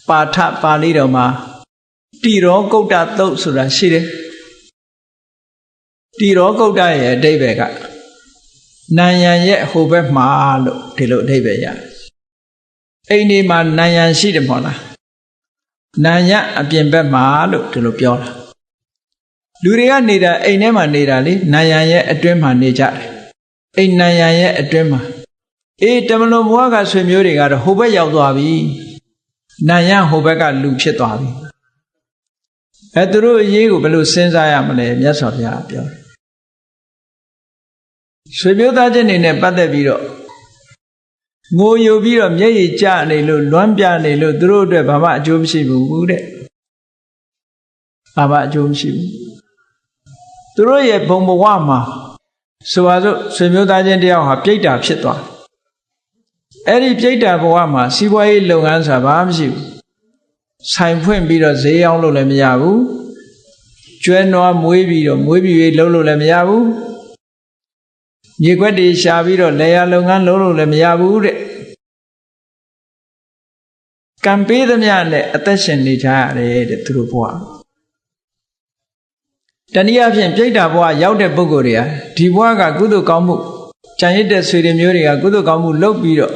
ပါဠိပါဠိတော်မှာတိရောကုတ္တသုတ်ဆိုတာရှိတယ်တိရောကုတ္တရဲ့အဓိပ္ပာယ်ကနံရံရဲ့ဟိုဘက်မှာလို့ဒီလိုအဓိပ္ပာယ်ရတယ်အိမ်ဒီမှာနံရံရှိတယ်မဟုတ်လားနံရံအပြင်ဘက်မှာလို့ဒီလိုပြောတာလူတွေကနေတာအိမ်ထဲမှာနေတာလေနံရံရဲ့အတွင်းမှာနေကြတယ်အိမ်နံရံရဲ့အတွင်းမှာအေးတမလွန်ဘဝကဆွေမျိုးတွေကတော့ဟိုဘက်ရောက်သွားပြီနံရံဟိုဘက်ကလူဖြစ်သွားပြီသူတို့အရေးကိုဘယ်လိုစဉ်းစားရမလဲမြတ်စွာဘုရားပြောတယ်ဆွေမျိုးသားချင်းတွေနဲ့ပတ်သက်ပြီးတော့ငိုယိုပြီးတော့မျက်ရည်ကျနေလို့လွမ်းပြနေလို့သူတို့အတွက်ဘာမှအကျိုးမရှိဘူးတဲ့ဘာမှအကျိုးမရှိဘူးသူတို့ရဲ့ဘုံဘဝမှာဆိုပါစို့ဆွေမျိုးသားချင်းတယောက်ဟာပြိတ္တာဖြစ်သွားအဲ့ဒီပြိတ္တာဘဝမှာစီးပွားရေးလုပ်ငန်းဆိုတာဘာမှမရှိဘူးဆိုင်ဖွင့်ပြီးတော့ဈေးရောင်းလို့လည်းမရဘူးကျွဲနွားမွေးပြီးတော့မွေးပြီးလုပ်လို့လည်းမရဘူးမြေခွက်တွေရှာပြီးတော့လေယာလုပ်ငန်းလုပ်လို့လည်းမရဘူးတဲ့ကံပေးသမျှနဲ့အသက်ရှင်နေကြရတယ်တဲ့သူတို့ဘဝတနည်းအားဖြင့်ပြိတ္တာဘဝရောက်တဲ့ပုဂ္ဂိုလ်တွေဟာဒီဘဝကကုသိုလ်ကောင်းမှုကြံရစ်တဲ့ဆွေတွေမျိုးတွေကကုသိုလ်ကောင်းမှုလုပ်ပြီးတော့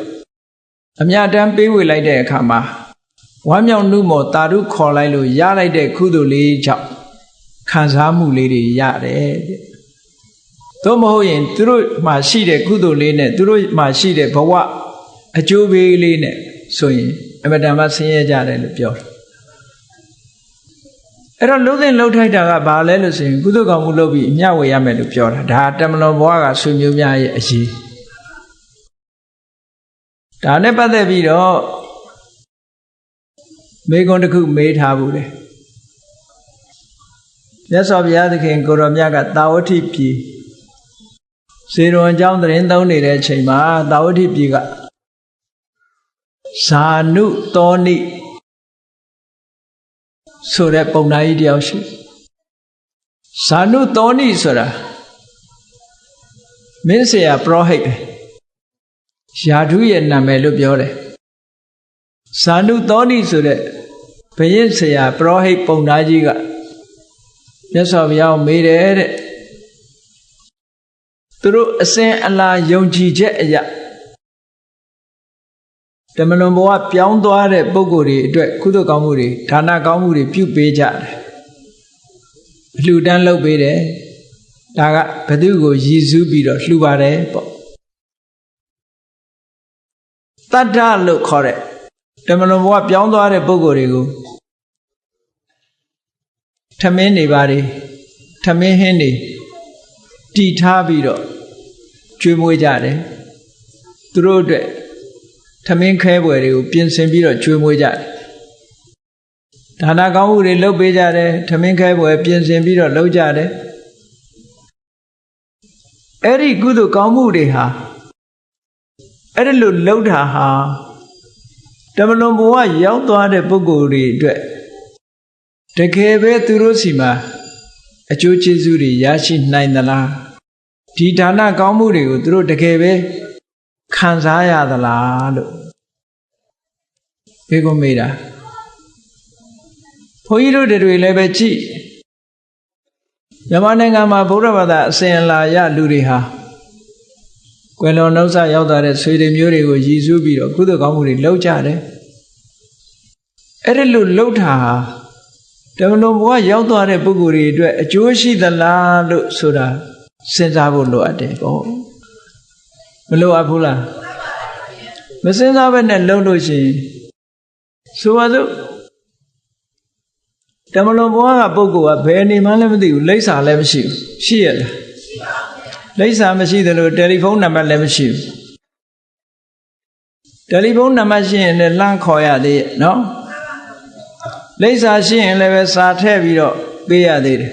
အမြတ်တမ်းပေးဝေလိုက်တဲ့အခါမှာဝမ်းမြောက်နှုမောတာရုခေါ်လိုက်လို့ရလိုက်တဲ့ကုသိုလ်လေးကြောင့်ခံစားမှုလေးတွေရတယ်တဲ့သို့မဟုတ်ရင်သူတို့မှာရှိတဲ့ကုသိုလ်လေးနဲ့သူတို့မှာရှိတဲ့ဘဝအကျိုးပေးလေးနဲ့ဆိုရင်အမတန်မှဆင်းရဲကြတယ်လို့ပြောတယ်အဲ့တော့လုံးသင်လှုပ်ထိုက်တာကဘာလဲလို့ဆိုရင်ကုသိုလ်ကောင်းမှုလုပ်ပြီးအမျှဝေရမယ်လို့ပြောတာဒါတမလွန်ဘဝကဆွေမျိုးများရဲ့အရေးဒါနဲ့ပတ်သက်ပြီးတော့မေကွန်တစ်ခုမေးထားဘူးလေမြတ်စွာဘုရားသခင်ကိုရောမြတ်ကတာဝတိပြည်ဇေရွန်အကြောင်းသတင်းသုံးနေတဲ့အချိန်မှာတာဝတိပြည်ကဇာနုသောဏိဆိုတဲ့ပုံနာကြီးတယောက်ရှိဇာနုသောဏိဆိုတာမင်းဆရာပရောဟိတ်ယာဓုရဲ့နာမည်လို့ပြောတယ်ဇာနုသောဏိဆိုတဲ့ဘုရင်ဆရာပရောဟိတ်ပုံနာကြီးကမြတ်စွာဘုရားကိုမေးတယ်တဲ့သူတို့အစဉ်အလာယုံကြည်ချက်အရာတမလွန်ဘဝပြောင်းသွားတဲ့ပုဂ္ဂိုလ်တွေအတွက်ကုသိုလ်ကောင်းမှုတွေဒါနကောင်းမှုတွေပြုပေးကြတယ်အလှူဒန်းလုပ်ပေးတယ်ဒါကဘသူကိုရည်စူးပြီးတော့လှူပါတယ်ပေါ့တတ္တလို့ခေါ်တဲ့တမလွန်ဘဝပြောင်းသွားတဲ့ပုဂ္ဂိုလ်တွေကိုထမင်းနေပါလေထမင်းဟင်းနေတီထားပြီးတော့ကျွေးမွေးကြတယ်သူတို့အတွက်ထမင်းခဲပွဲတွေကိုပြင်ဆင်ပြီးတော့ကျွေးမွေးကြတယ်ဒါနကောင်းမှုတွေလုပ်ပေးကြတယ်ထမင်းခဲပွဲပြင်ဆင်ပြီးတော့လုပ်ကြတယ်အဲ့ဒီကုသိုလ်ကောင်းမှုတွေဟာအဲ့ဒါလို့လုပ်တာဟာတမလွန်ဘဝရောက်သွားတဲ့ပုဂ္ဂိုလ်တွေအတွက်တကယ်ပဲသူတို့စီမှာအကျိုးကျေးဇူးတွေရရှိနိုင်သလားဒီဒါနကောင်းမှုတွေကိုသူတို့တကယ်ပဲခံစားရသလားလို့ဘေးကမေးတာဘုန်းကြီးတို့တွေလည်းပဲကြည့်မြန်မာနိုင်ငံမှာဗုဒ္ဓဘာသာအစဉ်အလာရလူတွေဟာကွယ်လွန်နှုတ်ဆက်ရောက်သွားတဲ့ဆွေတွေမျိုးတွေကိုရည်စူးပြီးတော့ကုသိုလ်ကောင်းမှုတွေလုပ်ကြတယ်အဲ့ဒါလို့လုပ်တာဟာတမလွန်ဘဝရောက်သွားတဲ့ပုဂ္ဂိုလ်တွေအတွက်အကျိုးရှိသလားလို့ဆိုတာစဉ်းစားဖို့လိုအပ်တယ်ပေါ့မလိုအပ်ဘူးလားမစဉ်းစားဘဲနဲ့လုပ်လို့ရှိရင်ဆိုပါစို့တမလွန်ဘဝကပုဂ္ဂိုလ်ကဘယ်နေမှလည်းမသိဘူးလိပ်စာလည်းမရှိဘူးရှိရလားလိပ်စာမရှိသလိုတယ်လီဖုန်းနံပါတ်လည်းမရှိဘူးတယ်လီဖုန်းနံပါတ်ရှိရင်လည်းလှမ်းခေါ်ရသေးရဲ့နော်လိပ်စာရှိရင်လည်းပဲစာထည့်ပြီးတော့ပေးရသေးတယ်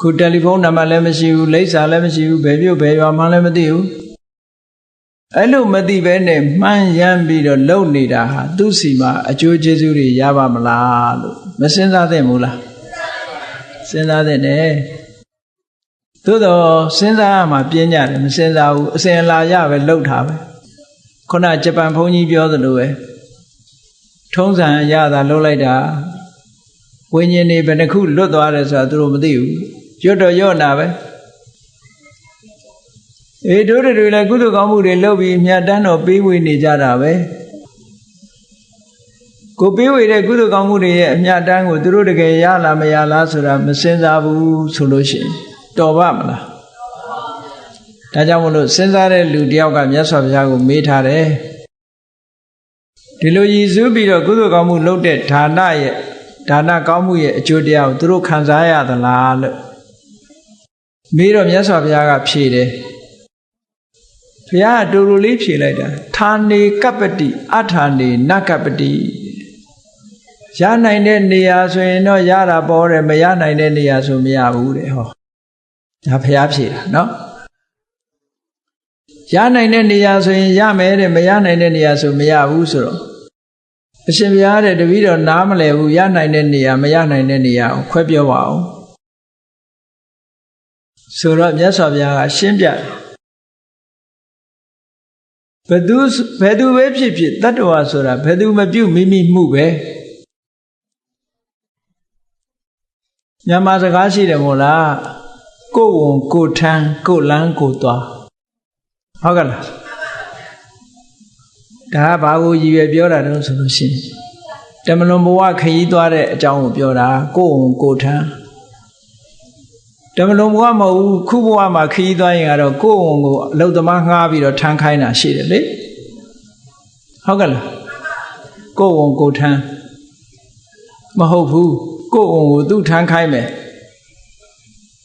ခုတယ်လီဖုန်းနံပါတ်လည်းမရှိဘူးလိပ်စာလည်းမရှိဘူးဘယ်မြို့ဘယ်ရွာမှလည်းမသိဘူးအဲ့လိုမသိဘဲနဲ့မှန်းရမ်းပြီးတော့လုပ်နေတာဟာသူ့စီမှာအကျိုးကျေးဇူးတွေရပါမလားလို့မစဉ်းစားသင့်ဘူးလားစဉ်းစားသင့်တယ်သို့တော့စဉ်းစားရမှာပြင်းကြတယ်မစဉ်းစားဘူးအစဉ်အလာရပဲလှုပ်တာပဲခုနဂျပန်ဘုန်းကြီးပြောသလိုပဲထုံးစံရတာလှုပ်လိုက်တာဝိညာဉ်တွေဘယ်နှခုလွတ်သွားတယ်ဆိုတာသူတို့မသိဘူးရွတ်တော့ရွတ်နာပဲတို့တွေလည်းကုသိုလ်ကောင်းမှုတွေလုပ်ပြီးမြတ်တမ်းတော့ပေးဝေနေကြတာပဲကိုပေးဝေတဲ့ကုသိုလ်ကောင်းမှုတွေရဲ့အမြတ်တမ်းကိုသူတို့တကယ်ရလားမရလားဆိုတာမစဉ်းစားဘူးဆိုလို့ရှိရင်တော်ပါမလားဒါကြောင့်မလို့စဉ်းစားတဲ့လူတယောက်ကမြတ်စွာဘုရားကိုမေးထားတယ်ဒီလိုရည်စူးပြီးတော့ကုသိုလ်ကောင်းမှုလုပ်တဲ့ဒါနရဲ့ဒါနကောင်းမှုရဲ့အကျိုးတရားကိုသူတို့ခံစားရသလားလို့မေးတော့မြတ်စွာဘုရားကဖြေတယ်ဘုရားကတူတူလေးဖြေလိုက်တာဌာနေကပ္ပတိအဌာနေနကပ္ပတိရနိုင်တဲ့နေရာဆိုရင်တော့ရတာပေါ်တယ်မရနိုင်တဲ့နေရာဆိုမရဘူးတဲ့ဟောဒါဘုရားဖြေတာနော်ရနိုင်တဲ့နေရာဆိုရင်ရမယ်တဲ့မရနိုင်တဲ့နေရာဆိုမရဘူးဆိုတော့အရှင်ဘုရားတဲ့တပည့်တော်နားမလည်ဘူးရနိုင်တဲ့နေရာမရနိုင်တဲ့နေရာကိုခွဲပြောပါအောင်ဆိုတော့မြတ်စွာဘုရားကရှင်းပြတယ်ဘယ်သူပဲဖြစ်ဖြစ်တတ္တဝါဆိုတာဘယ်သူမပြုမိမိမှုပဲမြန်မာစကားရှိတယ်မို့လားကိုယ်ဝန်ကိုယ်ထမ်းကိုယ်လန်းကိုယ်သွားဟုတ်ကလား ဒါဘာကိုရည်ရွယ်ပြောတာတုံးဆိုလို့ရှိရင်တမလွန်ဘဝခရီးသွားတဲ့အကြောင်းကိုပြောတာကိုယ်ဝန်ကိုယ်ထမ်းတမလွန်ဘဝမဟုတ်ဘူးခုဘဝမှာခရီးသွားရင်ကတော့ကိုယ်ဝန်ကိုအလုသမားငှားပြီးတော့ထမ်းခိုင်းတာရှိတယ်လေဟုတ်ကဲ့လားကိုယ်ဝန်ကိုယ်ထမ်းမဟုတ်ဘူးကိုယ်ဝန်ကိုသူ့ထမ်းခိုင်းမယ်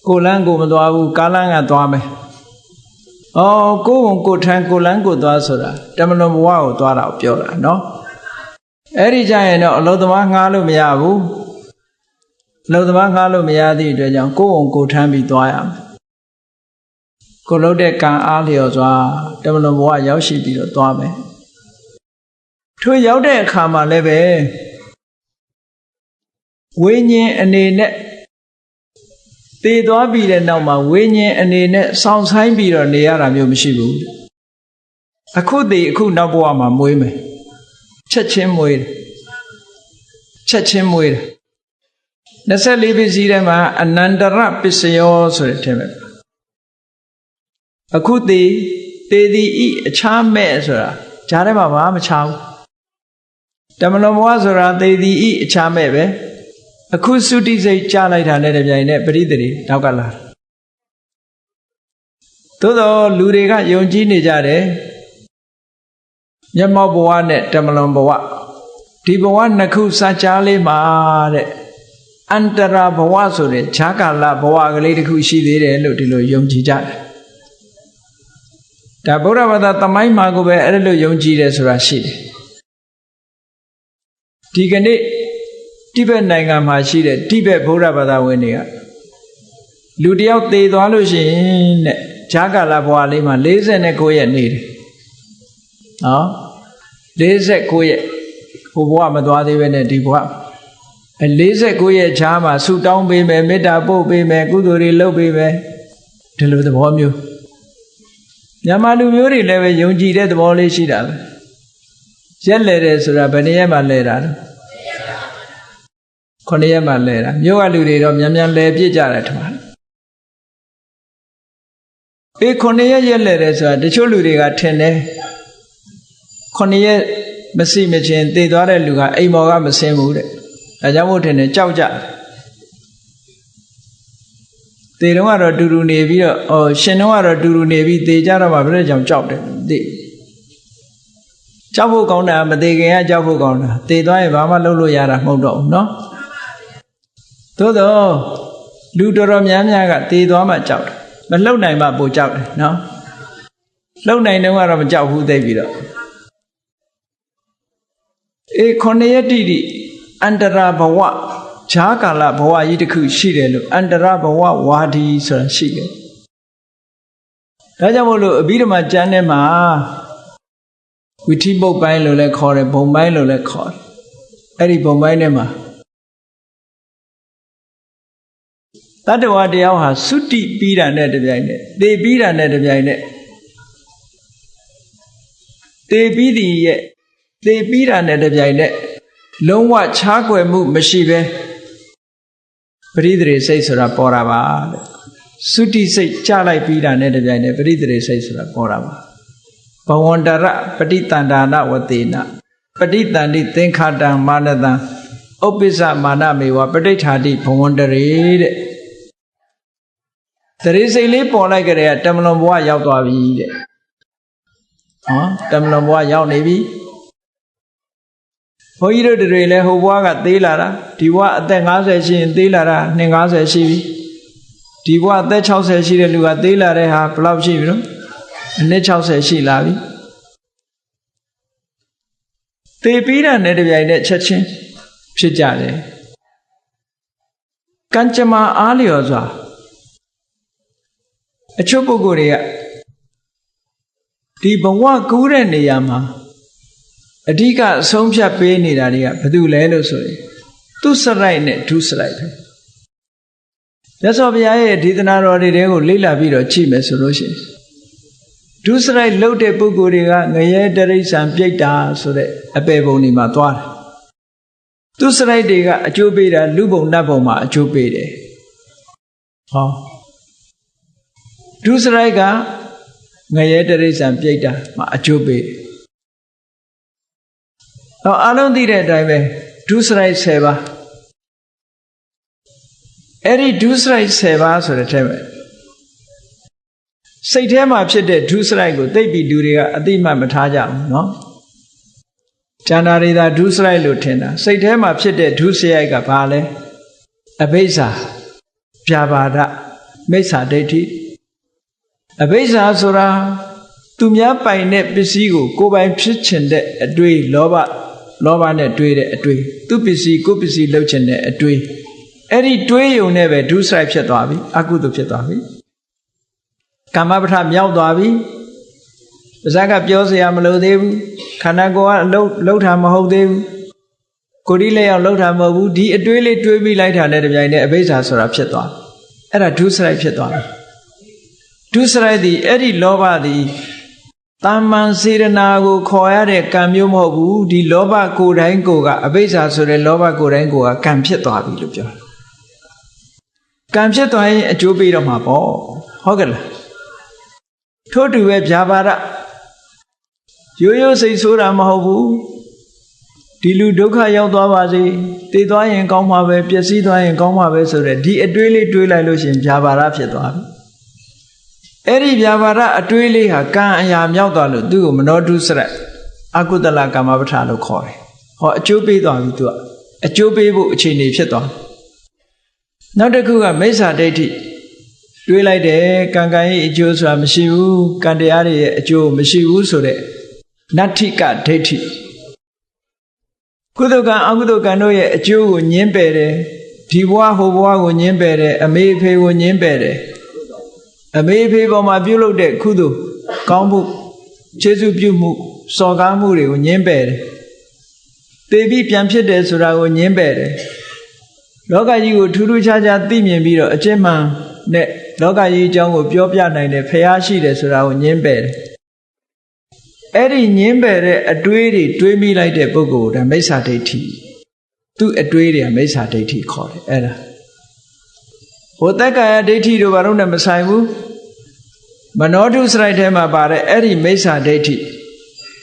ကိုလန်းကိုမသွားဘူးကားလန်းကသွားမယ်ကိုယ်ဝန်ကိုယ်ထမ်းကိုလန်းကိုသွားဆိုတာတမလွန်ဘဝကိုသွားတာကိုပြောတာနော်အဲ့ဒီကြရင်တော့အလုသမားငှားလို့မရဘူးအလုသမားငှားလို့မရသည့်အတွက်ကြောင့်ကိုယ်ဝန်ကိုယ်ထမ်းပြီးသွားရမယ်ကိုလုပ်တဲ့ကံအားလျော်စွာတမလွန်ဘဝရောက်ရှိပြီးတော့သွားမယ်ထိုရောက်တဲ့အခါမှာလည်းပဲဝိညာဉ်အနေနဲ့တည်သွားပြီးတဲ့နောက်မှာဝိညာဉ်အနေနဲ့စောင့်ဆိုင်ပြီးတော့နေရတာမျိုးမရှိဘူးအခုတည်အခုနောက်ဘဝမှာမွေးမယ်ချက်ချင်းမွေးတယ်ချက်ချင်းမွေးတယ်24ပစ္စည်းထဲမှာအနန္တရပစ္စယောဆိုတဲ့ထဲမှာအခုတည်သည်ဤအခြားမဲ့ဆိုတာဂျားထဲမှာဘာမှမချဘူးတမလွန်ဘဝဆိုတာတည်သည်ဤအခြားမဲ့ပဲအခုသုတိစိတ်ကြားလိုက်တာနဲ့တပြိုင်နက်ပရိသေနောက်ကလာသို့တော့လူတွေကယုံကြည်နေကြတယ်မျက်မှောက်ဘဝနဲ့တမလွန်ဘဝဒီဘဝနှစ်ခုစัจ जा လေးမှာတဲ့အန္တရာဘဝဆိုတဲ့ဈာကာလဘဝကလေးတစ်ခုရှိသေးတယ်လို့ဒီလိုယုံကြည်ကြတယ်ဒါဗုဒ္ဓဘာသာသမိုင်းမှာကိုပဲအဲ့လိုယုံကြည်တယ်ဆိုတာရှိတယ်ဒီကနေ့တိဘက်နိုင်ငံမှာရှိတဲ့တိဘက်ဗုဒ္ဓဘာသာဝင်တွေကလူတယောက်သေသွားလို့ရှိရင်တဲ့ဈာကာလဘဝလေးမှာ49ရက်နေတယ်နော်49ရက်ဟိုဘဝမသွားသေးပဲနဲ့ဒီဘဝ49ရက်ဈာမှာဆူတောင်းပေးမယ်မေတ္တာပို့ပေးမယ်ကုသိုလ်တွေလုပ်ပေးမယ်ဒီလိုသဘောမျိုးမြန်မာလူမျိုးတွေလည်းပဲယုံကြည်တဲ့သဘောလေးရှိတာပဲရက်လဲတယ်ဆိုတာဘယ်နှစ်ရက်မှလဲတာလဲ9ရက်မှလဲတာမြို့ကလူတွေတော့မြန်မြန်လဲပြစ်ကြတယ်ထင်ပါတယ်9ရက်ရက်လဲတယ်ဆိုတာတချို့လူတွေကထင်တယ်9ရက်မရှိမချင်းတည်သွားတဲ့လူကအိမ်မော်ကမစင်းဘူးတဲ့ဒါကြောင့်မို့ထင်တယ်ကြောက်ကြတည်တော့ကတော့တူတူနေပြီးတော့ရှင်တော့ကတော့တူတူနေပြီးတည်ကြတော့မှဘယ်လိုကြောင့်ကြောက်တယ်သိကြောက်ဖို့ကောင်းတာမတည်ခင်ကကြောက်ဖို့ကောင်းတာတည်သွားရင်ဘာမှလုပ်လို့ရတာမဟုတ်တော့ဘူးเนาะသို့တော့လူတော်တော်များများကတည်သွားမှကြောက်တယ်မလှုပ်နိုင်မှပိုကြောက်တယ်เนาะလှုပ်နိုင်တော့ကတော့မကြောက်ဘူးသိပြီးတော့9ရက်တိတိအန္တရာဘဝဈာကာလဘဝကြီးတစ်ခုရှိတယ်လို့အန္တရာဘဝဝါဒီဆိုတာရှိတယ်ဒါကြောင့်မို့လို့အဘိဓမ္မာကျမ်းထဲမှာဝိထိပုတ်ပိုင်းလို့လည်းခေါ်တယ်ဘုံပိုင်းလို့လည်းခေါ်တယ်အဲ့ဒီဘုံပိုင်းထဲမှာတတ္တဝါတယောက်ဟာသုတိပြီးတာနဲ့တပြိုင်နက်သေပြီးတာနဲ့တပြိုင်နက်သေပြီးသည်ရဲ့သေပြီးတာနဲ့တပြိုင်နက်လုံးဝခြားကွယ်မှုမရှိပဲပရိသေစိတ်ဆိုတာပေါ်တာပါတဲ့သုတိစိတ်ကြလိုက်ပြီးတာနဲ့တပြိုင်နက်ပရိသေစိတ်ဆိုတာပေါ်တာပါဘဝန္တရပဋိတန္တာနဝတေနပဋိတန္တိသင်္ခါတံမာနတံဥပ္ပစ္စမာနမေဝပဋိဋ္ဌာတိဘဝန္တရေတဲ့တရေစိတ်လေးပေါ်လိုက်ကြတဲ့တမလွန်ဘဝရောက်သွားပြီတဲ့တမလွန်ဘဝရောက်နေပြီဘုန်းကြီးတို့တွေလည်းဟိုဘဝကသေးလာတာဒီဘဝအသက်50ရှိရင်သေးလာတာ50ရှိပြီဒီဘဝအသက်60ရှိတဲ့လူကသေးလာတဲ့ဟာဘယ်လောက်ရှိပြီနော်အနည်း60ရှိလာပြီသေပြီးတာနဲ့တပြိုင်နက်ချက်ချင်းဖြစ်ကြတယ်ကံကြမ္မာအားလျော်စွာအချို့ပုဂ္ဂိုလ်တွေကဒီဘဝကူးတဲ့နေရာမှာအဓိကအဆုံးဖြတ်ပေးနေတာတွေကဘာတူလဲလို့ဆိုရင်သူစရိုက်နဲ့ဒုစရိုက်ပဲမြတ်စွာဘုရားရဲ့ဒေသနာတော်တွေကိုလေ့လာပြီးတော့ကြည့်မယ်ဆိုလို့ရှိရင်ဒုစရိုက်လှုပ်တဲ့ပုဂ္ဂိုလ်တွေကငရဲတရိစ္ဆာန်ပြိတ္တာဆိုတဲ့အပေပုံတွေမှာသွားတယ်သူစရိုက်တွေကအကျိုးပေးတာလူဘုံနတ်ဘုံမှာအကျိုးပေးတယ်ဒုစရိုက်ကငရဲတရိစ္ဆာန်ပြိတ္တာမှာအကျိုးပေးတယ် တော့အလုံးသိတဲ့အတိုင်းပဲဒုစရိုက်10ပါးအဲ့ဒီဒုစရိုက်10ပါးဆိုတဲ့ထဲမှာစိတ်ထဲမှာဖြစ်တဲ့ဒုစရိုက်ကိုသိပြီးလူတွေကအတိမတ်မထားကြဘူးเนาะကျန်တာတွေသာဒုစရိုက်လို့ထင်တာစိတ်ထဲမှာဖြစ်တဲ့ဒုစရိုက်ကဘာလဲအဘိဇ္ဇာပြာပါဒမိစ္ဆာဒိဋ္ဌိအဘိဇ္ဇာဆိုတာသူများပိုင်တဲ့ပစ္စည်းကိုကိုယ်ပိုင်ဖြစ်ချင်တဲ့အတွေးလောဘနဲ့တွေးတဲ့အတွေးသူပစ္စည်းကိုယ်ပစ္စည်းလုပ်ချင်တဲ့အတွေးအဲ့ဒီတွေးယုံနဲ့ပဲဒုစရိုက်ဖြစ်သွားပြီအကုသိုလ်ဖြစ်သွားပြီကာမပဋ္ဌမြောက်သွားပြီပါးစပ်ကပြောစရာမလိုသေးဘူးခန္ဓာကိုယ်ကအလုပ်တာမဟုတ်သေးဘူးကိုယ်ဒီလက်ရောက်လုပ်တာမဟုတ်ဘူးဒီအတွေးလေးတွေးပြီးလိုက်တာနဲ့တပြိုင်တည်းအဘိဇ္ဇာဆိုတာဖြစ်သွားအဲ့ဒါဒုစရိုက်ဖြစ်သွားတယ်ဒုစရိုက်သည်အဲ့ဒီလောဘသည်တာမန်စေရနာကိုခေါ်ရတဲ့ကံမျိုးမဟုတ်ဘူးဒီလောဘကိုယ်တိုင်းကိုကအဘိဇ္ဇာဆိုတဲ့လောဘကိုယ်တိုင်းကိုကကံဖြစ်သွားပြီလို့ပြောတယ်ကံဖြစ်သွားရင်အကျိုးပေးတော့မှာပေါ့ဟုတ်ကဲ့လားထို့တူပဲဗျာပါဒရိုးရိုးစိတ်ဆိုးတာမဟုတ်ဘူးဒီလူဒုက္ခရောက်သွားပါစေတည်သွားရင်ကောင်းမှာပဲပျက်စီးသွားရင်ကောင်းမှာပဲဆိုတဲ့ဒီအတွေးလေးတွေးလိုက်လို့ရှိရင်ဗျာပါဒဖြစ်သွားပြီအဲ့ဒီဗျာပါဒအတွေးလေးဟာကံအရာမြောက်သွားလို့သူ့ကိုမနောဒုစရိုက်အကုသလကာမပဋ္ဌာလို့ခေါ်တယ်ဟောအကျိုးပေးသွားပြီသူကအကျိုးပေးဖို့အခြေအနေဖြစ်သွားနောက်တစ်ခုကမိစ္ဆာဒိဋ္ဌိတွေးလိုက်တယ်ကံကံရဲ့အကျိုးဆိုတာမရှိဘူးကံတရားတွေရဲ့အကျိုးမရှိဘူးဆိုတဲ့နတ္ထိကဒိဋ္ဌိကုသိုလ်ကံအကုသိုလ်ကံတို့ရဲ့အကျိုးကိုညှင်းပယ်တယ်ဒီဘဝဟိုဘဝကိုညှင်းပယ်တယ်အမေအဖေကိုညှင်းပယ်တယ်အမေအဖေပေါ်မှာပြုလုပ်တဲ့ကုသိုလ်ကောင်းမှုကျေးဇူးပြုမှုစော်ကားမှုတွေကိုညှင်းပယ်တယ်သေပြီးပြန်ဖြစ်တယ်ဆိုတာကိုညှင်းပယ်တယ်လောကကြီးကိုထူးထူးခြားခြားသိမြင်ပြီးတော့အကျဉ်းမှန်နဲ့လောကကြီးအကြောင်းကိုပြောပြနိုင်တယ်ဖျားရှိတယ်ဆိုတာကိုညှင်းပယ်တယ်အဲ့ဒီညှင်းပယ်တဲ့အတွေးတွေတွေးမိလိုက်တဲ့ပုဂ္ဂိုလ်ဒါမိစ္ဆာဒိဋ္ဌိသူ့အတွေးတွေကမိစ္ဆာဒိဋ္ဌိခေါ်တယ်အဲ့ဒါဟိုတက္ကာယဒိဋ္ဌိတို့ဘာလို့နဲ့မဆိုင်ဘူးမနောဒုစရိုက်ထဲမှာပါတဲ့အဲ့ဒီမိစ္ဆာဒိဋ္ဌိ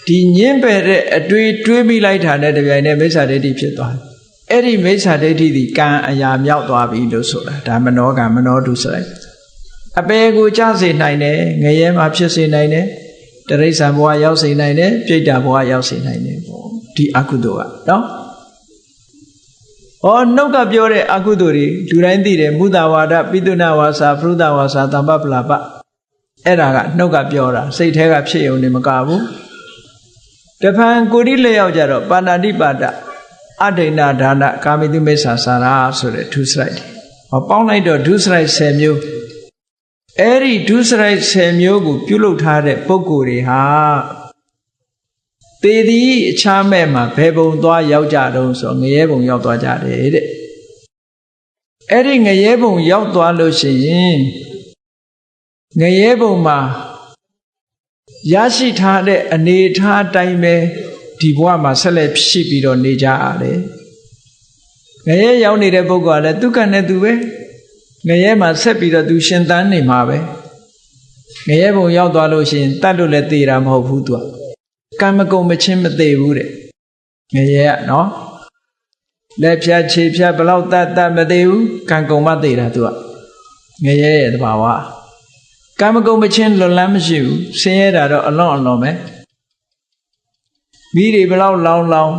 ဒီညှင်းပယ်တဲ့အတွေးတွေးမိလိုက်တာနဲ့တပြိုင်တည်းမိစ္ဆာဒိဋ္ဌိဖြစ်သွားတယ်အဲ့ဒီမိစ္ဆာဒိဋ္ဌိဒီကံအရာမြောက်သွားပြီလို့ဆိုတာဒါမနောကံမနောဒုစရိုက်အပေကိုကြစေနိုင်တယ်ငရဲမှာဖြစ်စေနိုင်တယ်တရိစ္ဆာန်ဘဝရောက်စေနိုင်တယ်ပြိတ္တာဘဝရောက်စေနိုင်တယ်ပေါ့ဒီအကုသိုလ်ကနော်ဟောနှုတ်ကပြောတဲ့အကုသိုလ်တွေလူတိုင်းသိတယ်မုဒ္ဒဝါဒပိတုဏဝါစာပရုဒ္ဒဝါစာတမ္ပပလာပအဲ့ဒါကနှုတ်ကပြောတာစိတ်ထဲကဖြစ်ရုံနဲ့မကဘူးတဖန်ကိုတိလက်ရောက်ကြတော့ပါဏာတိပါဒအဒိဏဒါနကာမိတုမိစ္ဆာစာရာဆိုတဲ့ဒုစရိုက်တွေဟောပေါင်းလိုက်တော့ဒုစရိုက်10မျိုးအဲ့ဒီဒုစရိုက်10မျိုးကိုပြုလုပ်ထားတဲ့ပုဂ္ဂိုလ်တွေဟာသေသည်အခြားမဲ့မှာဘယ်ဘုံသွားရောက်ကြတုံးဆိုငရဲဘုံရောက်သွားကြတယ်တဲ့အဲ့ဒီငရဲဘုံရောက်သွားလို့ရှိရင်ငရဲဘုံမှာရရှိထားတဲ့အနေထားတိုင်းပဲဒီဘဝမှာဆက်လက်ရှိပြီးတော့နေကြရတယ်ငရဲရောက်နေတဲ့ပုဂ္ဂိုလ်ကလည်းသူကနဲ့သူပဲငရဲမှာဆက်ပြီးတော့သူရှင်သန်နေမှာပဲငရဲဘုံရောက်သွားလို့ရှိရင်တတ်လို့လည်းသေတာမဟုတ်ဘူးသူကကံမကုံမချင်းမသေးဘူးတဲ့ငရဲကနော်လက်ဖြတ်ခြေဖြတ်ဘလောက်တတ်မသေးဘူးကံကုံမသေးတာသူကငရဲရဲ့တဘာဝကံမကုံမချင်းလွန်လန်းမရှိဘူးဆင်းရဲတာတော့အလွန်ပဲမိတွေဘလောက်လောင်း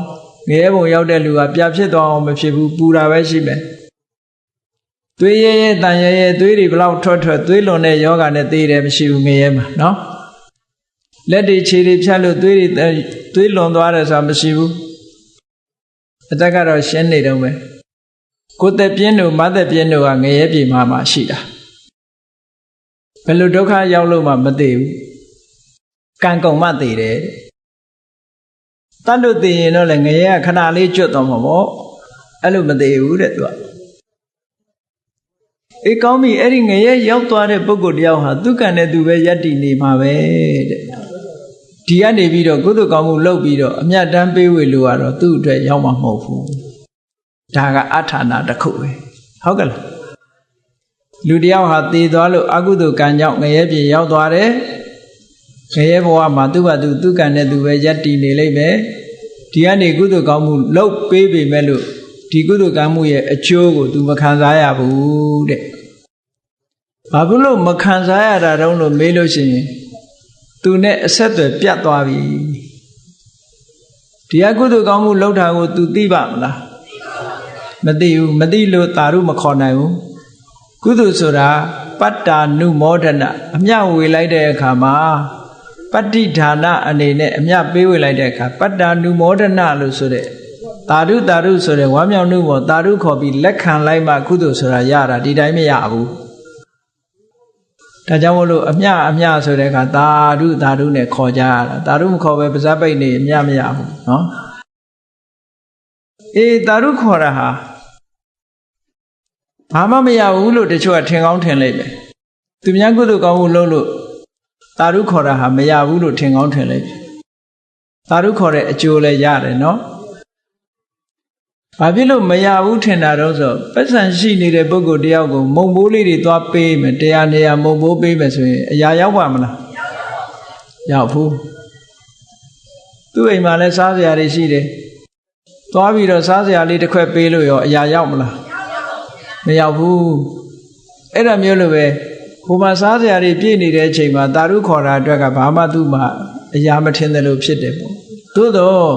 ငရဲဘုံရောက်တဲ့လူကပြဖြစ်သွားအောင်မဖြစ်ဘူးပူတာပဲရှိမယ်သွေးရဲတန်ရဲသွေးတွေဘလောက်ထွက်သွေးလွန်တဲ့ယောဂနဲ့သေတယ်မရှိဘူးငရဲမှာနော်လက်တွေခြေတွေဖြတ်လို့သွေးလွန်သွားတယ်ဆိုတာမရှိဘူးအတက်ကတော့ရှင်းနေတော့မယ်ကိုယ်သက်ပြင်းတို့မသက်ပြင်းတို့ကငရဲပြေမှာရှိတာဘယ်လိုဒုက္ခရောက်လို့မှမသိဘူးကံကုန်မှသိတယ်တတ်လို့သိရင်တော့လည်းငရဲကခဏလေးကျွတ်သွားမှာပေါ့အဲ့လိုမသိဘူးတဲ့သူကအေးကောင်းပြီအဲ့ဒီငရဲရောက်သွားတဲ့ပုဂ္ဂိုလ်တယောက်ဟာသူကံနဲ့သူပဲယက်တည်နေမှာပဲတဲ့ဒီကနေပြီးတော့ကုသိုလ်ကောင်းမှုလုပ်ပြီးတော့အမြတ်တမ်းပေးဝေလို့ကတော့သူ့အတွက်ရောက်မှာမဟုတ်ဘူးဒါကအထာဏတစ်ခုပဲဟုတ်ကဲ့လားလူတယောက်ဟာသေသွားလို့အကုသိုလ်ကံကြောင့်ငရဲပြေရောက်သွားတယ်ငရဲဘဝမှာသူ့ဘာသူကံနဲ့သူပဲယက်တည်နေလိမ့်မယ် ဒီကနေကုသိုလ်ကောင်းမှုလုပ်ပေးပေမဲ့လို့ဒီကုသိုလ်ကောင်းမှုရဲ့အကျိုးကို तू မခံစားရဘူးတဲ့ဘာဖြစ်လို့မခံစားရတာတုံးလို့မေးလို့ရှိရင် तू နဲ့အဆက်အသွယ်ပြတ်သွားပြီဒီကုသိုလ်ကောင်းမှုလုပ်တာကို तू သိပါမလားမသိဘူးမသိလို့တာရုမခေါ်နိုင်ဘူးကုသိုလ်ဆိုတာပတ္တာနုမောဒနာအမြဝေလိုက်တဲ့အခါမှာပတ္တိဌာနအနေနဲ့အမြပေးဝေလိုက်တဲ့အခါပတ္တာနုမောဒနာလို့ဆိုတဲ့တာရုဆိုတဲ့ဝမ်းမြောက်မှုပေါ်တာရုခေါ်ပြီးလက်ခံလိုက်မှကုသိုလ်ဆိုတာရတာဒီတိုင်းမရဘူးဒါကြောင့်မို့လို့အမြဆိုတဲ့အခါတာရုနဲ့ခေါ်ကြရတာတာရုမခေါ်ပဲပါဇက်ပိတ်နေအမြမရဘူးနော်အေးတာရုခေါ်တာဟာဘာမှမရဘူးလို့တချို့ကထင်ကောင်းထင်လိုက်တယ်သူများကုသိုလ်ကောင်းမှုလုပ်လို့တာရုခေါ်တာဟာမရဘူးလို့ထင်ကောင်းထင်လိုက်တယ်တာရုခေါ်တဲ့အကျိုးလည်းရတယ်နော်ဘာဖြစ်လို့မရဘူးထင်တာတော့ဆိုပတ်စံရှိနေတဲ့ပုဂ္ဂိုလ်တယောက်ကိုမုံဘိုးလေးတွေသွားပေးမယ်တရားနေရာမုံဘိုးပေးမယ်ဆိုရင်အရာရောက်ပါမလားရောက်ဘူးသူ့အိမ်မှာလည်းစားစရာတွေရှိတယ်သွားပြီးတော့စားစရာလေးတစ်ခွက်ပေးလို့ရောအရာရောက်မလားမရောက်ဘူးအဲ့ဒါမျိုးလိုပဲဟိုမှာစားစရာတွေပြည့်နေတဲ့အချိန်မှာတာရုခေါ်တာအတွက်ကဘာမှသူ့မှာအရာမထင်တယ်လို့ဖြစ်တယ်ပေါ့သို့တော့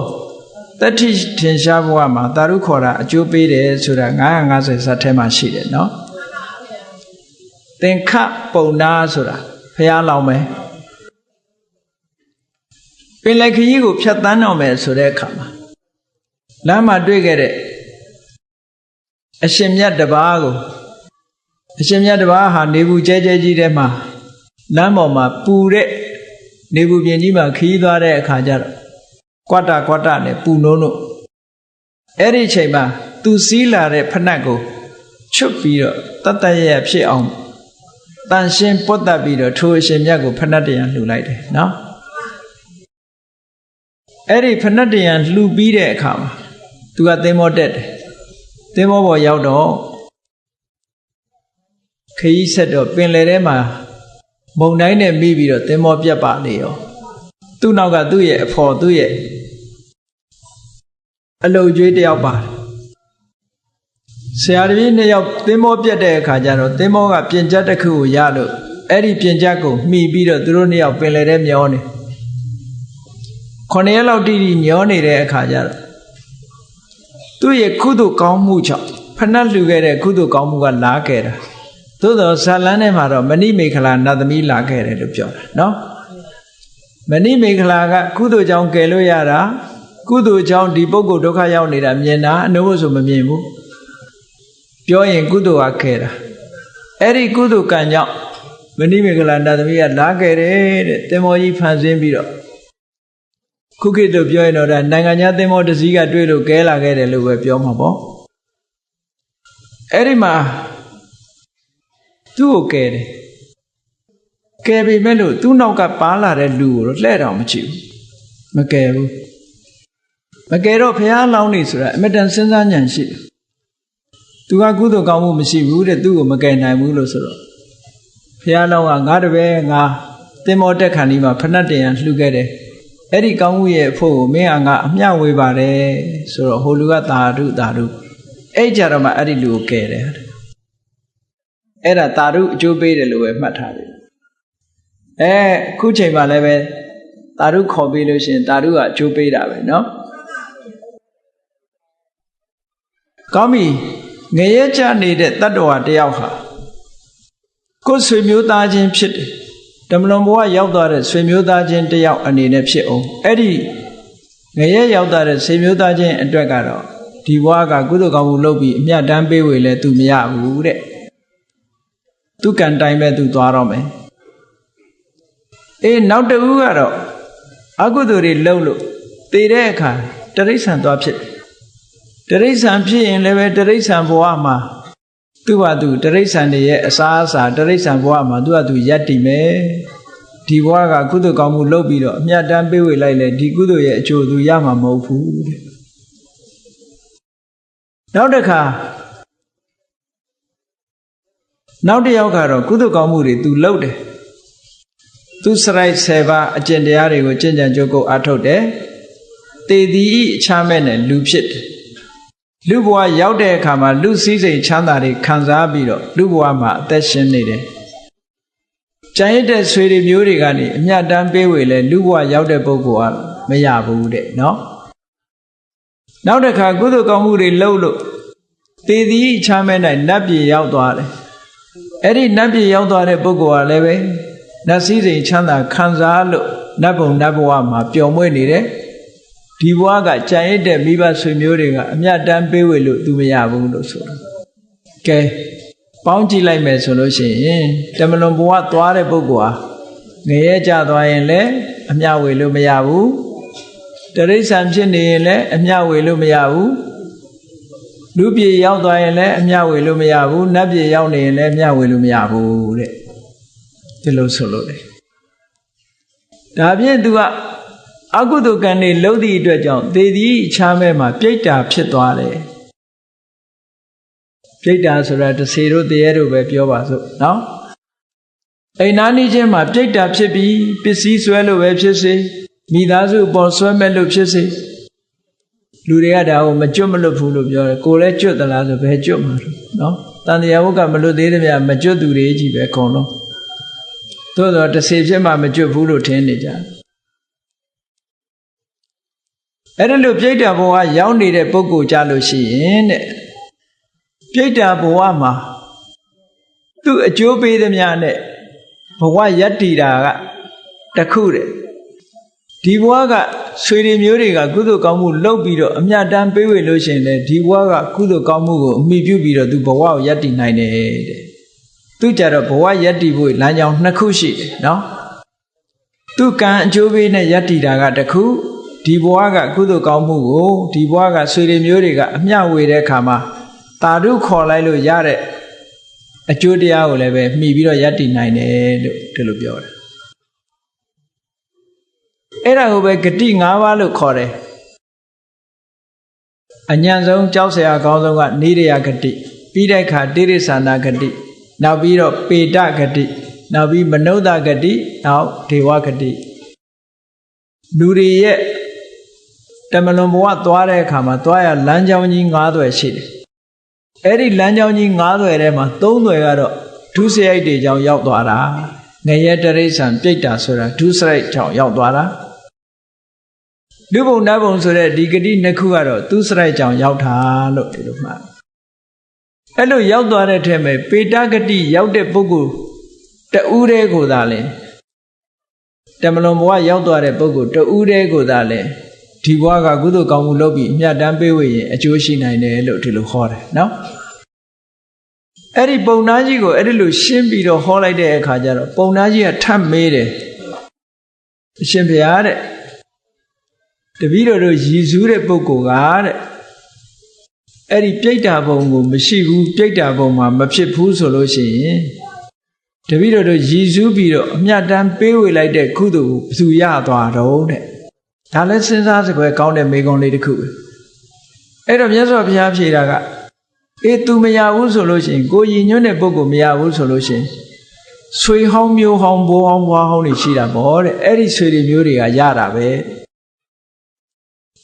တတိထင်ရှားဘဝမှာတာရုခေါ်တာအကျိုးပေးတယ်ဆိုတာ950ဇတ်ထဲမှာရှိတယ်နော်သင်္ခပုံနာဆိုတာဖះလောင်မယ်ပင်လယ်ခရီးကိုဖြတ်တန်းတော့မယ်ဆိုတဲ့အခါမှာလမ်းမှာတွေ့ခဲ့တဲ့အရှင်မြတ်တစ်ပါးကိုအရှင်မြတ်တစ်ပါးဟာနေဘူးကျဲကြီးထဲမှာလမ်းပေါ်မှာပူတဲ့နေဘူးပြင်ကြီးမှာခီးသွားတဲ့အခါကျတော့ကွတ်တာနဲ့ပူနှုံးလို့အဲ့ဒီချိန်မှာသူစီးလာတဲ့ဖနက်ကိုချွတ်ပြီးတော့တတ်ရဖြစ်အောင်တန်ရှင်းပွတ်တက်ပြီးတော့ထိုအရှင်မြတ်ကိုဖနက်တရံလှူလိုက်တယ်နော်အဲ့ဒီဖနက်တရံလှူပြီးတဲ့အခါမှာသူကသင်္ဘောတက်တယ်သင်္ဘောပေါ်ရောက်တော့ခရီးဆက်တော့ပင်လယ်ထဲမှာမုန်တိုင်းနဲ့မိပြီးတော့သင်္ဘောပြတ်ပါလေရောသူ့နောက်ကသူ့ရဲ့အဖော်သူ့ရဲ့အလုံကျွေးတယောက်ပါတယ်ဆရာတပည့်နှစ်ယောက်သင်္ဘောပြတ်တဲ့အခါကျတော့သင်္ဘောကပြင်ကျပ်တစ်ခုကိုရလို့အဲ့ဒီပြင်ကျပ်ကိုမှီပြီးတော့သူတို့နှစ်ယောက်ပင်လယ်ထဲမျောနေ9ရက်လောက်တိတိမျောနေတဲ့အခါကျတော့သူ့ရဲ့ကုသိုလ်ကောင်းမှုကြောင့်ဖဏတ်လှူခဲ့တဲ့ကုသိုလ်ကောင်းမှုကလာခဲ့တာသို့တော့ဇာလန်းထဲမှာတော့မဏိမေခလာနတ်သမီးလာခဲ့တယ်လို့ပြောတာနော်မဏိမေခလာကကုသိုလ်ကြောင့်ကယ်လို့ရတာကုသိုလ်ကြောင့်ဒီပုဂ္ဂိုလ်ဒုက္ခရောက်နေတာမြင်တာအနုဘဆိုမမြင်ဘူးပြောရင်ကုသိုလ်ကခဲ့တာအဲ့ဒီကုသိုလ်ကံကြောင့်မဏိမေခလာနတ်သမီးကလာခဲ့တယ်တဲ့သင်္ဘောကြီးဖန်ဆင်းပြီးတော့ခုခေတ်တို့ပြောရင်တော့ဒါနိုင်ငံခြားသင်္ဘောတစ်စီးကတွေ့လို့ကဲလာခဲ့တယ်လို့ပဲပြောမှာပေါ့အဲ့ဒီမှာသူ့ကိုကဲတယ်ကဲပေမဲ့လို့သူ့နောက်ကပါလာတဲ့လူကိုတော့လှဲ့တော်မကြည့်ဘူးမကဲဘူးမကဲတော့ဘုရားလောင်းနေဆိုတာအမတန်စဉ်းစားဉာဏ်ရှိတယ်သူကကုသိုလ်ကောင်းမှုမရှိဘူးတဲ့သူ့ကိုမကဲနိုင်ဘူးလို့ဆိုတော့ဘုရားလောင်းကငါတပည့်ငါသင်္ဘောတက်ခါဒီမှာဖဏတ်တရံလှူခဲ့တယ်အဲ့ဒီကောင်းမှုရဲ့အဖို့ကိုမင်းကငါအမျှဝေပါတယ်ဆိုတော့ဟိုလူကတာရုအဲ့ကြတော့မှအဲ့ဒီလူကိုကဲတယ်အဲ့ဒါတာရုအကျိုးပေးတယ်လို့ပဲမှတ်ထားတယ်ခုချိန်မှာလည်းပဲတာရုခေါ်ပေးလို့ရှိရင်တာရုကအကျိုးပေးတာပဲเนาะကောင်းပြီငရဲချနေတဲ့တတ္တဝါတယောက်ဟာကိုယ်ဆွေမျိုးသားချင်းဖြစ်တယ်ဓမ္မလွန်ဘဝရောက်သွားတဲ့ဆွေမျိုးသားချင်းတယောက်အနေနဲ့ဖြစ်အောင်အဲ့ဒီငရဲရောက်သွားတဲ့ဆွေမျိုးသားချင်းအတွက်ကတော့ဒီဘဝကကုသိုလ်ကောင်းမှုလုပ်ပြီးအမြတ်တမ်းပေးဝေလဲသူမရဘူးတဲ့သူကံတိုင်းပဲသူသွားတော့မယ်နောက်တစ်ဦးကတော့အကုသိုလ်တွေလုပ်လို့တည်တဲ့အခါတရိษံသွားဖြစ်တယ်တရိษံဖြစ်ရင်လည်းပဲတရိษံဘဝမှာသူ့ဟာသူတရိษံတွေရဲ့အစားအစာတရိษံဘဝမှာသူ့ဟာသူယက်တည်မယ်ဒီဘဝကကုသိုလ်ကောင်းမှုလုပ်ပြီးတော့အမြတ်တမ်းပေးဝေလိုက်လေဒီကုသိုလ်ရဲ့အကျိုးသူရမှာမဟုတ်ဘူးတဲ့နောက်တစ်ခါနောက်တစ်ယောက်ကတော့ကုသိုလ်ကောင်းမှုတွေသူလုပ်တယ်သူစရိုက်10ပါးအကျင့်တရားတွေကိုကျင့်ကြံကြိုးကိုအားထုတ်တယ် တေဒီချမ်းမဲ့နဲ့လူဖြစ်တယ်လူဘဝရောက်တဲ့အခါမှာလူစည်းစိမ်ချမ်းသာတွေခံစားပြီးတော့လူဘဝမှာအသက်ရှင်နေတယ်ကျန်ရတဲ့ဆွေတွေမျိုးတွေကနေအမြတ်တမ်းပေးဝေလဲလူဘဝရောက်တဲ့ပုဂ္ဂိုလ်ကမရဘူးတဲ့နော်နောက်တစ်ခါကုသိုလ်ကောင်းမှုတွေလုပ်လို့တေဒီချမ်းမဲ့နဲ့နတ်ပြည်ရောက်သွားတယ်အဲ့ဒီနတ်ပြည်ရောက်သွားတဲ့ပုဂ္ဂိုလ်ကလည်းပဲနတ်စည်းစိမ်ချမ်းသာခံစားလို့နတ်ဘုံနတ်ဘဝမှာပျော်မွေ့နေတယ်ဒီဘဝကကြံရတဲ့မိဘဆွေမျိုးတွေကအမြတ်တမ်းပေးဝေလို့သူမရဘူးလို့ဆိုတာကဲပေါင်းကြည့်လိုက်မယ်ဆိုလို့ရှိရင်တမလွန်ဘဝသွားတဲ့ပုဂ္ဂိုလ်ဟာငရဲကြသွားရင်လည်းအမြတ်ဝေလို့မရဘူးတရိစ္ဆာန်ဖြစ်နေရင်လည်းအမြတ်ဝေလို့မရဘူးလူပြေရောက်သွားရင်လည်းအမြတ်ဝေလို့မရဘူးနတ်ပြေရောက်နေရင်လည်းအမြတ်ဝေလို့မရဘူးတဲ့ဒီလိုဆိုလို့လေဒါဖြင့်သူကအကုသိုလ်ကံတွေလှုပ်သည့်အတွက်ကြောင့်သေသည်ချားမဲ့မှာပြိတ္တာဖြစ်သွားတယ်ပြိတ္တာဆိုတာတစေတို့တရေတို့ပဲပြောပါစို့နော်အိမ်နာနေချင်းမှာပြိတ္တာဖြစ်ပြီးပစ္စည်းဆွဲလို့ပဲဖြစ်စေမိသားစုပေါ်ဆွဲမဲ့လို့ဖြစ်စေလူတွေကဒါကိုမကျွတ်မလွတ်ဘူးလို့ပြောတယ်ကိုယ်လည်းကျွတ်သလားဆိုဘယ်ကျွတ်မှာလို့နော်တန်တရားဝတ်ကမလွတ်သေးတဲ့မြတ်မကျွတ်သူတွေကြီးပဲအကုန်လုံးသို့တော့တစေဖြစ်မှမကျွတ်ဘူးလို့ထင်နေကြအဲ့ဒါလို့ပြိတ္တာဘဝရောက်နေတဲ့ပုဂ္ဂိုလ်ကြလို့ရှိရင်တဲ့ပြိတ္တာဘဝမှာသူ့အကျိုးပေးသမျှနဲ့ဘဝယတ္တိတာကတခုတဲ့ဒီဘဝကဆွေတွေမျိုးတွေကကုသိုလ်ကောင်းမှုလုပ်ပြီးတော့အမြတ်တမ်းပေးဝေလို့ရှိရင်လေဒီဘဝကကုသိုလ်ကောင်းမှုကိုအမိပြုပြီးတော့သူဘဝကိုယတ္တိနိုင်တယ်တဲ့သူကြတော့ဘဝယတ္တိဖို့လမ်းကြောင်းနှစ်ခုရှိတယ်နော်သူကံအကျိုးပေးနဲ့ယတ္တိတာကတခုဒီဘဝကကုသိုလ်ကောင်းမှုကိုဒီဘဝကဆွေတွေမျိုးတွေကအမျှဝေတဲ့အခါမှာတာဓုခေါ်လိုက်လို့ရတဲ့အကျိုးတရားကိုလည်းပဲမှီပြီးတော့ယတ္တိနိုင်တယ်လို့ဒီလိုပြောတယ်အဲ့ဒါကိုပဲဂတိ၅ပါးလို့ခေါ်တယ်အညံဆုံးကြောက်စရာကောင်းဆုံးကနေရယဂတိပြီးတဲ့အခါတိရိစ္ဆာနာဂတိနောက်ပြီးတော့ပေတဂတိနောက်ပြီးမနုဿဂတိနောက်ဒေဝဂတိလူတွေရဲ့တမလွန်ဘဝသွားတဲ့အခါမှာသွားရလမ်းကြောင်းကြီး၅သွယ်ရှိတယ်အဲ့ဒီလမ်းကြောင်းကြီး၅သွယ်ထဲမှာ၃သွယ်ကတော့ဒုစရိုက်တွေကြောင့်ရောက်သွားတာငရဲတရိစ္ဆာန်ပြိတ္တာဆိုတာဒုစရိုက်ကြောင့်ရောက်သွားတာလူဘုံနတ်ဘုံဆိုတဲ့ဒီဂတိနှစ်ခုကတော့သူစရိုက်ကြောင့်ရောက်တာလို့ဒီလိုမှတ်အဲ့လိုရောက်သွားတဲ့ထဲမှာပေတဂတိရောက်တဲ့ပုဂ္ဂိုလ်တဦးတည်းကိုသာလဲတမလွန်ဘဝရောက်သွားတဲ့ပုဂ္ဂိုလ်တဦးတည်းကိုသာလဲဒီဘဝကကုသိုလ်ကောင်းမှုလုပ်ပြီးအမြတ်တမ်းပေးဝေရင်အကျိုးရှိနိုင်တယ်လို့ဒီလိုဟောတယ်နော်အဲ့ဒီပုံနာကြီးကိုအဲ့ဒီလိုရှင်းပြီးတော့ဟောလိုက်တဲ့အခါကျတော့ပုံနာကြီးကထပ်မေးတယ်အရှင်ဘုရားတဲ့တပည့်တော်တို့ရည်စူးတဲ့ပုဂ္ဂိုလ်ကတဲ့အဲ့ဒီပြိတ္တာဘုံကိုမရှိဘူးပြိတ္တာဘုံမှာမဖြစ်ဘူးဆိုလို့ရှိရင်တပည့်တော်တို့ရည်စူးပြီးတော့အမြတ်တမ်းပေးဝေလိုက်တဲ့ကုသိုလ်ကိုဘယ်သူရသွားတော့တဲ့ဒါလည်းစဉ်းစားစကွယ်ကောင်းတဲ့မေကွန်လေးတစ်ခုပဲအဲ့တော့မြတ်စွာဘုရားဖြေတာကသူမရဘူးဆိုလို့ရှိရင်ကိုရည်ညွှန်းတဲ့ပုဂ္ဂိုလ်မရဘူးဆိုလို့ရှိရင်ဆွေဟောင်းမျိုးဟောင်းဘိုးဟောင်းဘွားဟောင်းတွေရှိတာပေါ့တဲ့အဲ့ဒီဆွေတွေမျိုးတွေကရတာပဲ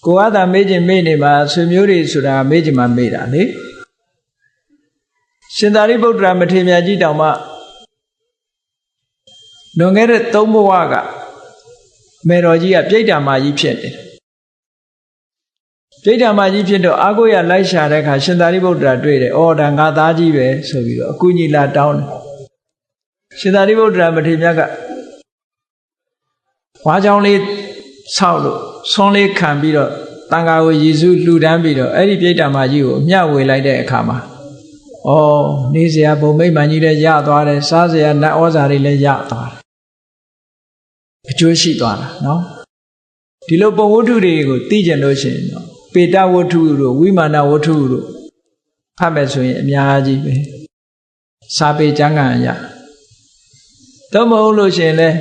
ကိုကသာမေ့ခြင်းမေ့နေမှာဆွေမျိုးတွေဆိုတာမေ့ခြင်းမှမေ့တာလေရှင်သာရိပုတ္တရာမထေရမြတ်ကြီးတောင်မှလွန်ခဲ့တဲ့၃ဘဝကမေတော်ကြီးကပြိတ္တာမကြီးဖြစ်တယ်ပြိတ္တာမကြီးဖြစ်တော့အာကိုရလိုက်ရှာတဲ့အခါရှင်သာရိပုတ္တရာတွေ့တယ်အော်ဒါငါသားကြီးပဲဆိုပြီးတော့အကူကြီးလာတောင်းတယ်ရှင်သာရိပုတ္တရာမထေရမြတ်ကဝါးချောင်းလေးဆောက်လို့ဆွန်းလေးခံပြီးတော့တန်ဃာကိုရည်စူးလှူဒန်းပြီးတော့အဲ့ဒီပြိတ္တာမကြီးကိုအမျှဝေလိုက်တဲ့အခါမှာနေစရာဘုံမိတ်မှန်ကြီးလည်းရသွားတယ်စားစရာနတ်ဩဇာတွေလည်းရသွားတယ်အကျိုးရှိသွားတာနော်ဒီလိုပုံဝတ္ထုတွေကိုသိကြလို့ရှိရင်တော့ပေတဝတ္ထုတို့ဝိမာနဝတ္ထုတို့ဖတ်မယ်ဆိုရင်အများကြီးပဲစာပေကျမ်းဂန်ရတော့မဟုတ်လို့ရှိရင်လည်း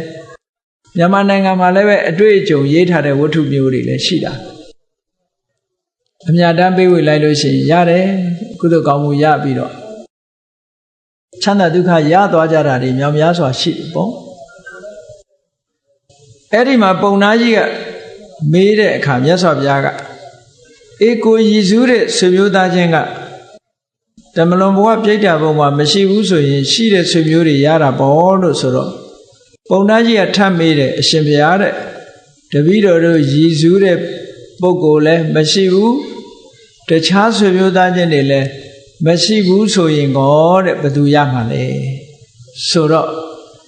မြန်မာနိုင်ငံမှာလည်းပဲအတွေ့အကြုံရေးထားတဲ့ဝတ္ထုမျိုးတွေလည်းရှိတာအမြတ်တမ်းပေးဝေလိုက်လို့ရှိရင်ရတယ်ကုသိုလ်ကောင်းမှုရပြီးတော့ချမ်းသာဒုက္ခရသွားကြတာတွေများများစွာရှိတယ်ပေါ့အဲ့ဒီမှာပုံနာကြီးက မေးတဲ့အခါမြတ်စွာဘုရားကအေကိုရည်စူးတဲ့ဆွေမျိုးသားချင်းကတမလွန်ဘဝပြိတ္တာဘုံမှာမရှိဘူးဆိုရင်ရှိတဲ့ဆွေမျိုးတွေရတာပေါ့လို့ဆိုတော့ပုံသားကြီးကထပ်မေးတယ်အရှင်ဘုရားတဲ့တပည့်တော်တို့ရည်စူးတဲ့ပုဂ္ဂိုလ်လည်းမရှိဘူးတခြားဆွေမျိုးသားချင်းတွေလည်းမရှိဘူးဆိုရင်ကောတဲ့ဘယ်သူရမှာလဲဆိုတော့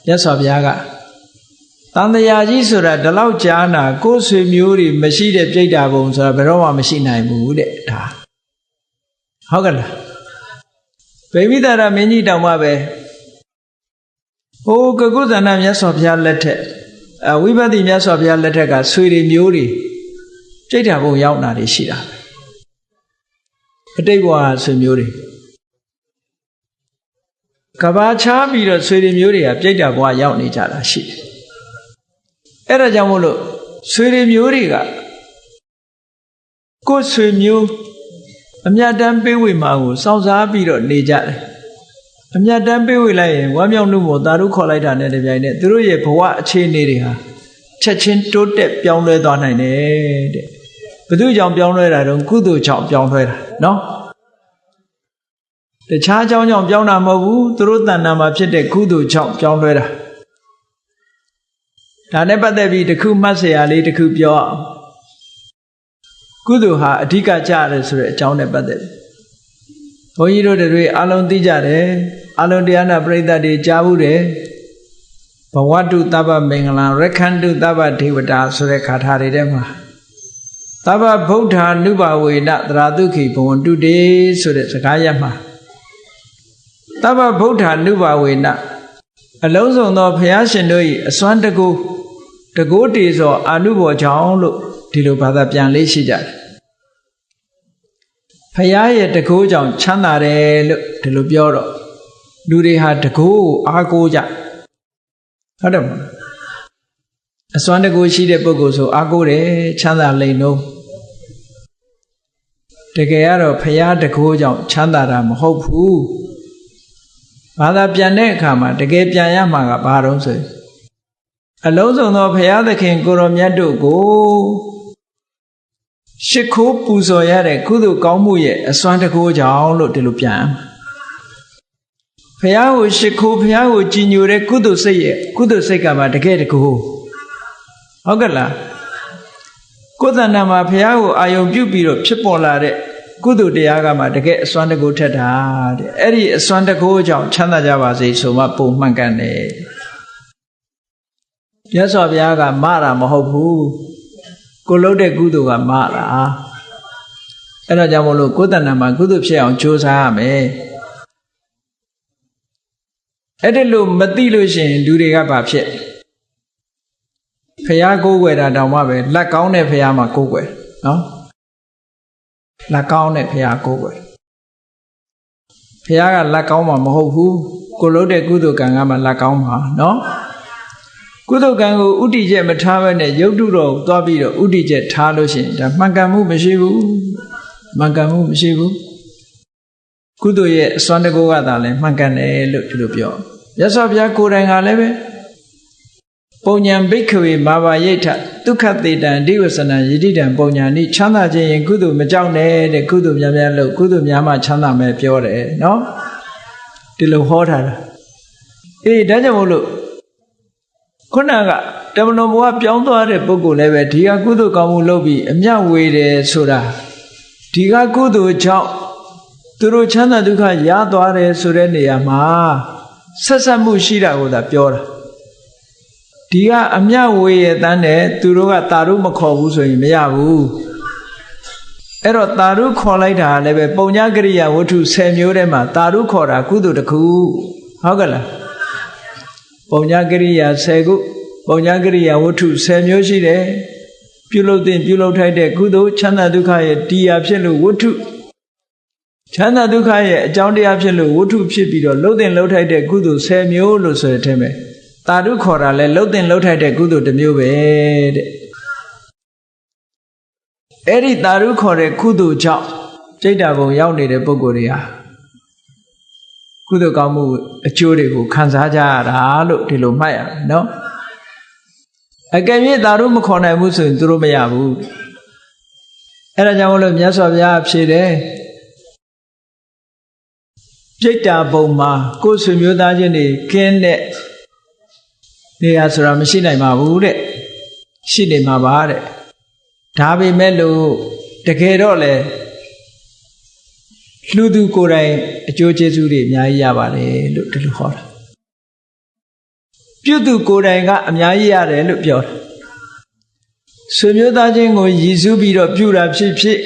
မြတ်စွာဘုရားကတန်တရားကြီးဆိုတာဒီလောက်ကြားနာကိုယ်ဆွေမျိုးတွေမရှိတဲ့ပြိတ္တာဘုံဆိုတာဘယ်တော့မှမရှိနိုင်ဘူးတဲ့ဒါဟုတ်ကဲ့လားဗိမိတာရမင်းကြီးတောင်မှပဲဟိုကကုသနာမြတ်စွာဘုရားလက်ထက်ဝိပဿနာမြတ်စွာဘုရားလက်ထက်ကဆွေတွေမျိုးတွေပြိတ္တာဘုံရောက်တာတွေရှိတာအတိတ်ဘဝဆွေမျိုးတွေကဘာချားပြီးတော့ဆွေတွေမျိုးတွေကပြိတ္တာဘဝရောက်နေကြတာရှိတယ်အဲ့ဒါကြောင့်မို့လို့ဆွေတွေမျိုးတွေကကိုယ်ဆွေမျိုးအမြတ်တမ်းပေးဝေမှာကိုစောင့်စားပြီးတော့နေကြတယ်အမြတ်တမ်းပေးဝေလိုက်ရင်ဝမ်းမြောက်မှုမို့သာဓုခေါ်လိုက်တာနဲ့တပြိုင်နက်သူတို့ရဲ့ဘဝအခြေအနေတွေဟာချက်ချင်းတိုးတက်ပြောင်းလဲသွားနိုင်တယ်တဲ့ဘယ်သူကြောင့်ပြောင်းလဲတာတော့ကုသိုလ်ကြောင့်ပြောင်းလဲတာနော်တခြားကြောင့်ပြောင်းတာမဟုတ်ဘူးသူတို့တဏ္ဍာမှာဖြစ်တဲ့ကုသိုလ်ကြောင့်ပြောင်းလဲတာဒါနဲ့ပတ်သက်ပြီးတခုမှတ်เสียရလေးတခုပြောအောင်ကုသိုလ်ဟာအဓိကကြရတယ်ဆိုတဲ့အကြောင်းနဲ့ပတ်သက်ပြီးဘုန်းကြီးတို့တွေအလုံးသိကြတယ်အလုံးတရားနာပရိသတ်တွေကြားဘူးတယ်ဘဝတုတပ္ပမင်္ဂလံရခန္တုတပ္ပဒေဝတာဆိုတဲ့ခါထာတွေထဲမှာတပ္ပဗုဒ္ဓ ानु ဘဝေနသရတုခိဘဝန္တုတေဆိုတဲ့စကားရပ်မှာတပ္ပဗုဒ္ဓ ानु ဘဝေနအလုံးစုံသောဘုရားရှင်တို့၏အစွမ်းတကူတကိုးတည်သောအာနုဘောကြောင့်လို့ဒီလိုဘာသာပြန်လေးရှိကြတယ်ဘုရားရဲ့တကိုးကြောင့်ချမ်းသာတယ်လို့ဒီလိုပြောတော့လူတွေဟာတကိုးကိုအားကိုးကြဟုတ်တယ်မဟုတ်အစွမ်းတကူရှိတဲ့ပုဂ္ဂိုလ်ဆိုအားကိုးတယ်ချမ်းသာလိမ့်လို့တကယ်ကတော့ဘုရားတကိုးကြောင့်ချမ်းသာတာမဟုတ်ဘူးဘာသာပြန်တဲ့အခါမှာတကယ်ပြန်ရမှာကဘာတော့ဆိုအလုံးစုံသောဘုရားသခင်ကိုရောမြတ်တို့ကိုရှ िख ိုးပူဇော်ရတဲ့ကုသိုလ်ကောင်းမှုရဲ့အစွမ်းတကူကြောင့်လို့ဒီလိုပြန်ဘုရားကိုရှ िख ိုးဘုရားကိုကြည်ညိုတဲ့ကုသိုလ်စိတ်ရဲ့ကုသိုလ်စိတ်ကမှတကယ်တကူဟုတ်ကဲ့လားကိုယ်တဏ္ဍာမှာဘုရားကိုအာယုံပြုပြီးတော့ဖြစ်ပေါ်လာတဲ့ကုသိုလ်တရားကမှတကယ်အစွမ်းတကူထက်တာတဲ့အဲ့ဒီအစွမ်းတကူကြောင့်ချမ်းသာကြပါစေဆိုမှပုံမှန်ကန်တယ်မြတ်စွာဘုရားကမတာမဟုတ်ဘူးကိုလုပ်တဲ့ကုသိုလ်ကမတာအဲ့တော့ကြောင့်မို့လို့ကိုယ်တဏ္ဍာမှာကုသိုလ်ဖြစ်အောင်ကြိုးစားရမယ်အဲ့ဒီလိုမသိလို့ရှိရင်လူတွေကဘာဖြစ်ဖရာကိုးကွယ်တာတောင်မှပဲလက်ကောင်းတဲ့ဖရာမှာကိုးကွယ်နော်လက်ကောင်းတဲ့ဖရာကိုးကွယ်ဖရာကလက်ကောင်းမှာမဟုတ်ဘူးကိုလုပ်တဲ့ကုသိုလ်ကံကမှလက်ကောင်းမှာနော်ကုသိုလ်ကံကိုဥတီချက်မထားဘဲနဲ့ယုတ်တုတော်ကိုသွားပြီးတော့ဥတီချက်ထားလို့ရှိရင်ဒါမှန်ကန်မှုမရှိဘူးမှန်ကန်မှုမရှိဘူးကုသိုလ်ရဲ့အစွမ်းတကူကသာလဲမှန်ကန်တယ်လို့ဒီလိုပြောရသော်ဘုရားကိုယ်တိုင်ကလည်းပဲပုံညာဘိက္ခဝေမာဘာယိဋ္ဌဒုက္ခသေတံအဓိဝဆနံယတိတံပုံညာနိချမ်းသာခြင်းရင်ကုသိုလ်မကြောက်နဲ့တဲ့ကုသိုလ်များများလို့ကုသိုလ်များမှချမ်းသာမယ်ပြောတယ်နော်ဒီလိုဟောထားတာအေးဒါကြောင့်မို့လို့ခုနကတမလွန်ဘဝပြောင်းသွားတဲ့ပုဂ္ဂိုလ်လည်းပဲဒီကကုသိုလ်ကောင်းမှုလုပ်ပြီးအမြတ်ဝေတယ်ဆိုတာဒီကကုသိုလ်ကြောင့်သူတို့ချမ်းသာဒုက္ခရသွားတယ်ဆိုတဲ့နေရာမှာဆက်ဆက်မှုရှိတာကိုသာပြောတာဒီကအမြတ်ဝေရတန်းနဲ့သူတို့ကတာရုမခေါ်ဘူးဆိုရင်မရဘူးအဲ့တော့တာရုခေါ်လိုက်တာလည်းပဲပုံညာကရိယာဝတ္ထု10မျိုးထဲမှာတာရုခေါ်တာကုသိုလ်တစ်ခုဟုတ်ကဲ့လားပုံညာကရိယာ10ခုပုံညာကရိယာဝတ္ထု10မျိုးရှိတယ်ပြုလုပ်တဲ့ပြုလုပ်ထိုက်တဲ့ကုသိုလ်ချမ်းသာဒုက္ခရဲ့တရားဖြစ်လို့ဝတ္ထုချမ်းသာဒုက္ခရဲ့အကြောင်းတရားဖြစ်လို့ဝတ္ထုဖြစ်ပြီးတော့လှုပ်တဲ့လှုပ်ထိုက်တဲ့ကုသိုလ်10မျိုးလို့ဆိုတဲ့အထက်မှာတာရုခေါ်တာလဲလှုပ်တဲ့လှုပ်ထိုက်တဲ့ကုသိုလ်တစ်မျိုးပဲတဲ့အဲ့ဒီတာရုခေါ်တဲ့ကုသိုလ်ကြောင့်စိတ်ဓာတ်ဘုံရောက်နေတဲ့ပုဂ္ဂိုလ်တွေဟာကုသိုလ်ကောင်းမှုအကျိုးတွေကိုခံစားကြရတာလို့ဒီလိုမှတ်ရမယ်နော် အကယ်၍သာတို့မခေါ်နိုင်ဘူးဆိုရင်သူတို့မရဘူးအဲ့ဒါကြောင့်မလို့မြတ်စွာဘုရားဖြေတယ်ပြိတ္တာဘုံမှာကိုယ်ဆွေမျိုးသားချင်းတွေကင်းတဲ့နေရာဆိုတာမရှိနိုင်ပါဘူးတဲ့ရှိနေမှာပါတဲ့ဒါပေမဲ့လို့တကယ်တော့လေလူသူကိုယ်တိုင်အကျိုးကျေးဇူးတွေအများကြီးရပါတယ်လို့ဒီလိုဟောတာပြုသူကိုယ်တိုင်ကအများကြီးရတယ်လို့ပြောတာဆွေမျိုးသားချင်းကိုရည်စူးပြီးတော့ပြုတာဖြစ်ဖြစ်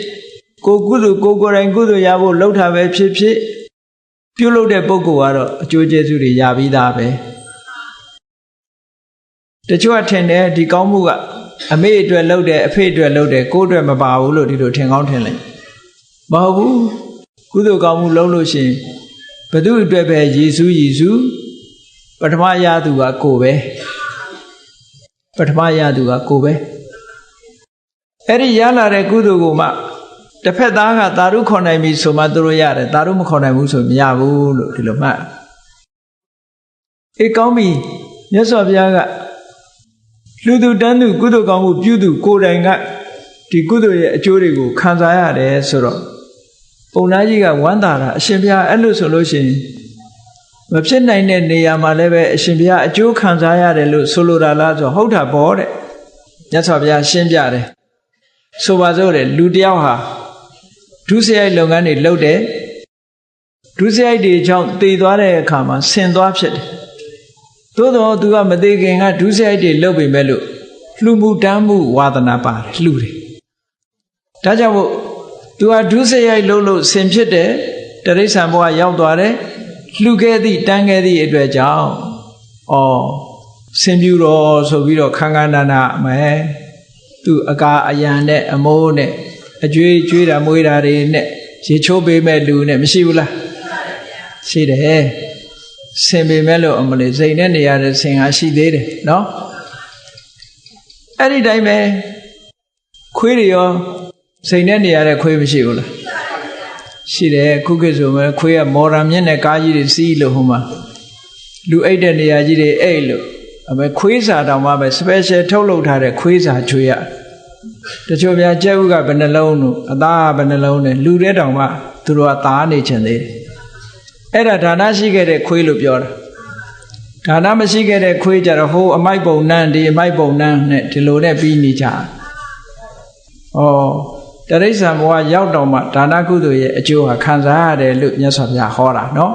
ကိုကုသိုလ်ကိုယ်တိုင်ကုသိုလ်ရဖို့လှုပ်တာပဲဖြစ်ဖြစ်ပြုလုပ်တဲ့ပုဂ္ဂိုလ်ကတော့အကျိုးကျေးဇူးတွေရပြီးသားပဲတချို့ကထင်တယ်ဒီကောင်းမှုကအမေအတွက်လှုပ်တယ်အဖေအတွက်လှုပ်တယ်ကိုယ်အတွက်မပါဘူးလို့ဒီလိုထင်ကောင်းထင်လိုက်မဟုတ်ဘူးကုသိုလ်ကောင်းမှုလုပ်လို့ရှိရင်ဘု து အတွက်ပဲရည်စူးပထမရသူကကိုပဲပထမရသူကကိုပဲအဲ့ဒီရလာတဲ့ကုသိုလ်ကိုမှတစ်ဖက်သားကသာရုခေါ်နိုင်ပြီဆိုမှသူတို့ရတယ်သာရုမခေါ်နိုင်ဘူးဆိုမရဘူးလို့ဒီလိုမှတ်အေးကောင်းပြီမြတ်စွာဘုရားကလူသူတန်းသူကုသိုလ်ကောင်းမှုပြုသူကိုယ်တိုင်ကဒီကုသိုလ်ရဲ့အကျိုးတွေကိုခံစားရတယ်ဆိုတော့ပုံနာကြီးကဝမ်းသာတာအရှင်ဘုရားအဲ့လိုဆိုလို့ရှိရင်မဖြစ်နိုင်တဲ့နေရာမှာလည်းပဲအရှင်ဘုရားအကျိုးခံစားရတယ်လို့ဆိုလိုတာလားဆိုဟုတ်တာပေါ့တဲ့မြတ်စွာဘုရားရှင်းပြတယ်ဆိုပါစို့တဲ့လူတယောက်ဟာဒုစရိုက်လုပ်ငန်းတွေလုပ်တယ်ဒုစရိုက်တွေကြောင့်တည်သွားတဲ့အခါမှာဆင်သွားဖြစ်တယ်သို့တော့သူကမသေးခင်ကဒုစရိုက်တွေလုပ်ပေမဲ့လို့လှူမှုတမ်းမှုဝါသနာပါတယ်လှူတယ်ဒါကြောင့်မို့သူကဒုစရိုက်လုပ်လို့ဆင်ဖြစ်တယ်တရိစ္ဆာန်ဘဝရောက်သွားတယ်လှူခဲ့သည့်တန်းခဲ့သည့်အတွက်ကြောင့်ဆင်ပြူတော်ဆိုပြီးတော့ခန်းခန်းနာနာမယ်သူအကာအယံနဲ့အမိုးနဲ့အကျွေးတာမွေးတာတွေနဲ့ရေချိုးပေးမဲ့လူနဲ့မရှိဘူးလားရှိတယ်ဆင်ပေမဲ့လို့အမလေးစိတ်နဲ့နေရတဲ့ဆင်ဟာရှိသေးတယ်နော်အဲ့ဒီတိုင်းပဲခွေးတွေရောစိတ်နဲ့နေရတဲ့ခွေးမရှိဘူးလားရှိတယ်ခုခေတ်ဆိုမှခွေးကမော်ဒန်မြင့်တဲ့ကားကြီးတွေစီးလို့ဟိုမှာလူအိတ်တဲ့နေရာကြီးတွေအိတ်လို့အမေခွေးစာတောင်မှပဲ special ထုတ်လုပ်ထားတဲ့ခွေးစာကျွေးရတချို့များကြက်ဥကဘယ်နှလုံးလို့အသားကဘယ်နှလုံးနဲ့လူတဲ့တောင်မှသူတို့ကသားနေချင်သေးတယ်အဲ့ဒါဒါနရှိခဲ့တဲ့ခွေးလို့ပြောတာဒါနမရှိခဲ့တဲ့ခွေးကြတော့ဟိုအမိုက်ပုံနှန်းဒီအမိုက်ပုံနှန်းနဲ့ဒီလိုနဲ့ပြီးနေကြတရိစ္ဆာန်ဘဝရောက်တော့မှဒါနကုသိုလ်ရဲ့အကျိုးဟာခံစားရတယ်လို့မြတ်စွာဘုရားဟောတာနော်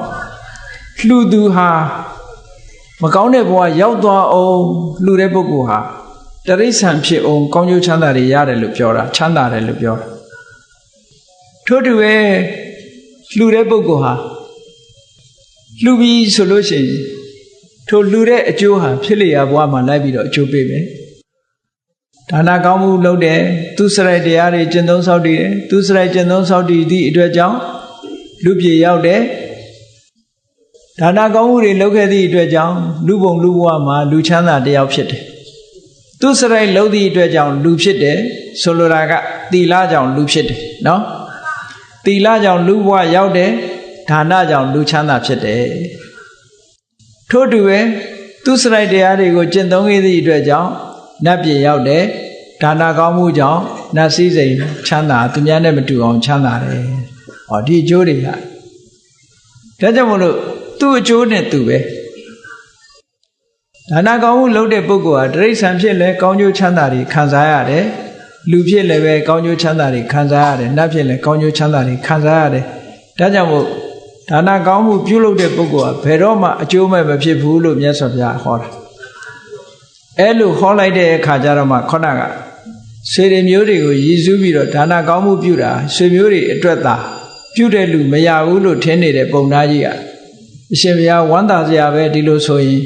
လှူသူဟာမကောင်းတဲ့ဘဝရောက်သွားအောင်လှူတဲ့ပုဂ္ဂိုလ်ဟာတရိစ္ဆာန်ဖြစ်အောင်ကောင်းကျိုးချမ်းသာတွေရတယ်လို့ပြောတာချမ်းသာတယ်လို့ပြောတာထို့တူပဲလှူတဲ့ပုဂ္ဂိုလ်ဟာလှူပြီးဆိုလို့ရှိရင်ထိုလှူတဲ့အကျိုးဟာဖြစ်လျာဘဝမှာလိုက်ပြီးတော့အကျိုးပေးမယ်ဒါနကောင်းမှုလုပ်တယ်သူစရိုက်တရားတွေကျင့်သုံးဆောက်တည်တယ်သူစရိုက်ကျင့်သုံးဆောက်တည်သည့်အတွက်ကြောင့်လူပြေရောက်တယ်ဒါနကောင်းမှုတွေလုပ်ခဲ့သည့်အတွက်ကြောင့်လူဘုံလူဘဝမှာလူချမ်းသာတယောက်ဖြစ်တယ်သူစရိုက်လုပ်သည့်အတွက်ကြောင့်လူဖြစ်တယ်ဆိုလိုတာကသီလကြောင့်လူဖြစ်တယ်နော်သီလကြောင့်လူဘဝရောက်တယ်ဒါနကြောင့်လူချမ်းသာဖြစ်တယ်ထို့တူပဲသူစရိုက်တရားတွေကိုကျင့်သုံးခဲ့သည့်အတွက်ကြောင့်နတ်ပြည်ရောက်တယ်ဒါနကောင်းမှုကြောင့်နတ်စည်းစိမ်ချမ်းသာသူများနဲ့မတူအောင်ချမ်းသာတယ်ဒီအကျိုးတွေကဒါကြောင့်မလို့သူ့အကျိုးနဲ့သူပဲဒါနကောင်းမှုလုပ်တဲ့ပုဂ္ဂိုလ်ဟာတိရစ္ဆာန်ဖြစ်လဲကောင်းကျိုးချမ်းသာတွေခံစားရတယ်လူဖြစ်လည်းပဲကောင်းကျိုးချမ်းသာတွေခံစားရတယ်နတ်ဖြစ်လည်းကောင်းကျိုးချမ်းသာတွေခံစားရတယ်ဒါကြောင့်မို့ဒါနကောင်းမှုပြုလုပ်တဲ့ပုဂ္ဂိုလ်ဟာဘယ်တော့မှအကျိုးမဲ့မဖြစ်ဘူးလို့မြတ်စွာဘုရားဟောတာအဲ့လိုဟောလိုက်တဲ့အခါကျတော့မှခေါဏကဆွေတွေမျိုးတွေကိုရည်စူးပြီးတော့ဒါနကောင်းမှုပြုတာဆွေမျိုးတွေအတွက်သာပြုတဲ့လူမရဘူးလို့ထင်နေတဲ့ပုံသားကြီးကအရှင်ဘုရားဝမ်းသာစရာပဲဒီလိုဆိုရင်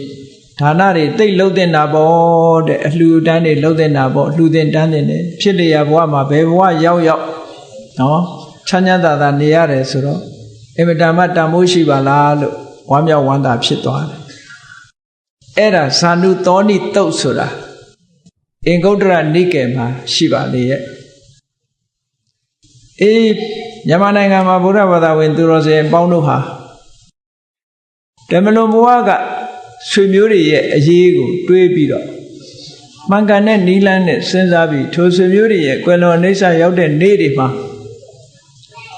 ဒါနတွေတိတ်လှုပ်တင်တာပေါ့တဲ့အလှူတန်းတွေလှုပ်တင်တာပေါ့လှူတင်တန်းတင်တယ်ဖြစ်လျာဘဝမှာဘယ်ဘဝရောက်နော်ချမ်းသာသာနေရတယ်ဆိုတော့အင်မတန်မှတန်ဖိုးရှိပါလားလို့ဝမ်းမြောက်ဝမ်းသာဖြစ်သွားတယ်အဲ့ဒါဇာနုသောဏိတုတ်ဆိုတာအင်္ဂုတ္တရနိကေမှာရှိပါလေရဲ့မြန်မာနိုင်ငံမှာဗုဒ္ဓဘာသာဝင်သူတော်စင်ပေါင်းတို့ဟာဓမ္မလွန်ဘဝကဆွေမျိုးတွေရဲ့အရေးကိုတွေးပြီးတော့ မှန်ကန်တဲ့နီလန်းနဲ့စဉ်းစားပြီးထိုဆွေမျိုးတွေရဲ့ကွယ်လွန်အိဋ္ဌရောက်တဲ့နေ့တွေမှာ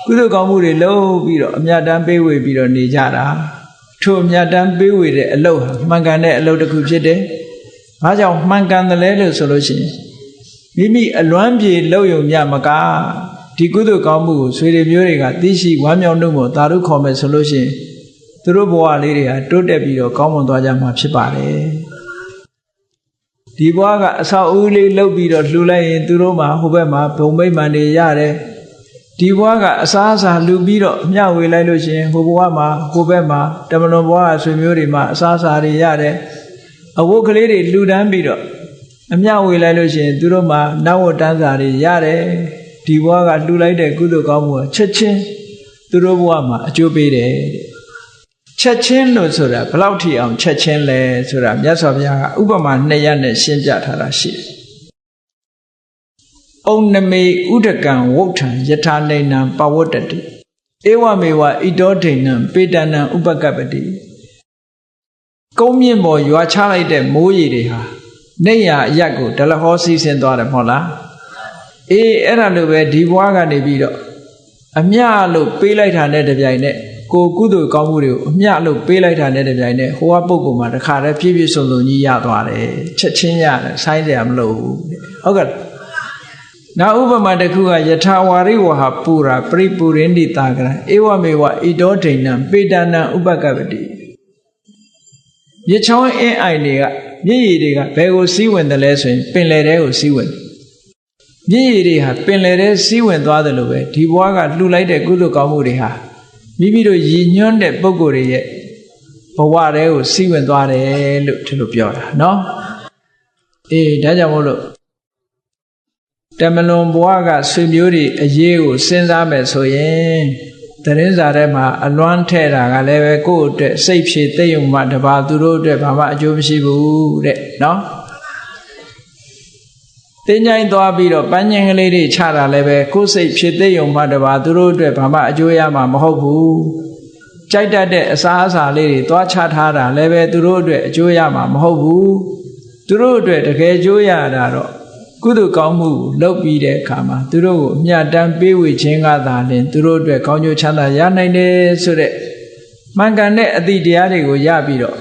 ကုသိုလ်ကောင်းမှုတွေလုပ်ပြီးတော့အမြတ်တမ်းပေးဝေပြီးတော့နေကြတာထိုအမြတ်တမ်းပေးဝေတဲ့အလုပ်ဟာမှန်ကန်တဲ့အလုပ်တစ်ခုဖြစ်တယ်။ဘာကြောင့်မှန်ကန်တယ်လဲလို့ဆိုလို့ရှိရင်မိမိအလွမ်းပြေလုပ်ယုံမြမကဒီကုသိုလ်ကောင်းမှုကိုဆွေတွေမျိုးတွေကသိရှိဝမ်းမြောက်နှုတ်မောသာဓုခေါ်မယ်ဆိုလို့ရှိရင်သူတို့ဘဝလေးတွေဟာတိုးတက်ပြီးတော့ကောင်းမွန်သွားကြမှာဖြစ်ပါတယ်ဒီဘဝကအဆောက်အဦလေးလှုပ်ပြီးတော့လှူလိုက်ရင်သူတို့မှာဟိုဘက်မှာဘုံမိတ်မှန်တွေရတယ်ဒီဘဝကအစားအစာလှူပြီးတော့မျှဝေလိုက်လို့ရှိရင်ဟိုဘဝမှာဟိုဘက်မှာတမလွန်ဘဝဆွေမျိုးတွေမှာအစားအစာတွေရတယ်အဝတ်ကလေးတွေလှူဒန်းပြီးတော့အမျှဝေလိုက်လို့ရှိရင်သူတို့မှာနတ်ဝတ်တန်းစာတွေရတယ်ဒီဘဝကလှူလိုက်တဲ့ကုသိုလ်ကောင်းမှုကချက်ချင်းသူတို့ဘဝမှာအကျိုးပေးတယ်ချက်ချင်းလို့ဆိုတာဘယ်လောက်ထိအောင်ချက်ချင်းလဲဆိုတာမြတ်စွာဘုရားကဥပမာ2ရပ်နဲ့ရှင်းပြထားတာရှိတယ်။ဩနမေဥဒကံဝုဋ္ဌံယထာနေနံပဝတ္တတိဧဝမေဝဣတောဒိဏံပေတနံဥပကပ္ပတိကုန်းမြင့်ပေါ်ရွာချလိုက်တဲ့မိုးရေတွေဟာနေရအရက်ကိုဒလဟောစီးဆင်းသွားတယ်မဟုတ်လား။အေးအဲ့ဒါလိုပဲဒီဘဝကနေပြီးတော့အမြလို့ပေးလိုက်တာနဲ့တပြိုင်နက်ကိုကုသိုလ်ကောင်းမှုတွေကိုအမျှလို့ပေးလိုက်တာနဲ့တပြိုင်နက်ဟိုကပုဂ္ဂိုလ်မှာတခါတည်းပြည့်ပြည့်စုံစုံကြီးရသွားတယ်ချက်ချင်းရတယ်ဆိုင်းစရာမလိုဘူးဟုတ်ကဲ့နောက်ဥပမာတစ်ခုကယထာဝါရိဝဟာပူရာပရိပူရင်းတိတာကရဧဝမေဝဣတောဒိဏံပေတနံဥပကပ္ပတိမြေချောင်းအင်းအိုင်တွေကမြစ်ရည်တွေကဘယ်ကိုစီးဝင်တယ်လဲဆိုရင်ပင်လယ်ထဲကိုစီးဝင်မြစ်ရည်တွေဟာပင်လယ်ထဲစီးဝင်သွားတယ်လို့ပဲဒီဘဝကလှူလိုက်တဲ့ကုသိုလ်ကောင်းမှုတွေဟာမိမိတို့ရည်ညွှန်းတဲ့ပုဂ္ဂိုလ်တွေရဲ့ဘဝတွေကိုစီးဝင်သွားတယ်လို့ဒီလိုပြောတာနော်အေးဒါကြောင့်မို့လို့တမလွန်ဘဝကဆွေမျိုးတွေအရေးကိုစဉ်းစားမယ်ဆိုရင်သတင်းစာထဲမှာအလွမ်းထဲ့တာကလည်းပဲကိုယ့်အတွက်စိတ်ဖြည့်သိမ့်ုံမှတပါသူတို့အတွက်ဘာမှအကျိုးမရှိဘူးတဲ့နော်တင်းကြိုင်းသွားပြီးတော့ပန်းညင်ကလေးတွေချတာလည်းပဲကိုယ်စိတ်ဖြစ်သိယုံမှတပါသူတို့အတွက်ဘာမှအကျိုးရမှာမဟုတ်ဘူးကြိုက်တတ်တဲ့အစားအစာလေးတွေသွားချထားတာလည်းပဲသူတို့အတွက်အကျိုးရမှာမဟုတ်ဘူးသူတို့အတွက်တကယ်အကျိုးရတာတော့ကုသိုလ်ကောင်းမှုလုပ်ပြီးတဲ့အခါမှာသူတို့ကိုအမြတ်တမ်းပေးဝေခြင်းကသာလျှင်သူတို့အတွက်ကောင်းကျိုးချမ်းသာရနိုင်တယ်ဆိုတဲ့မှန်ကန်တဲ့အသည့်တရားတွေကိုရပြီးတော့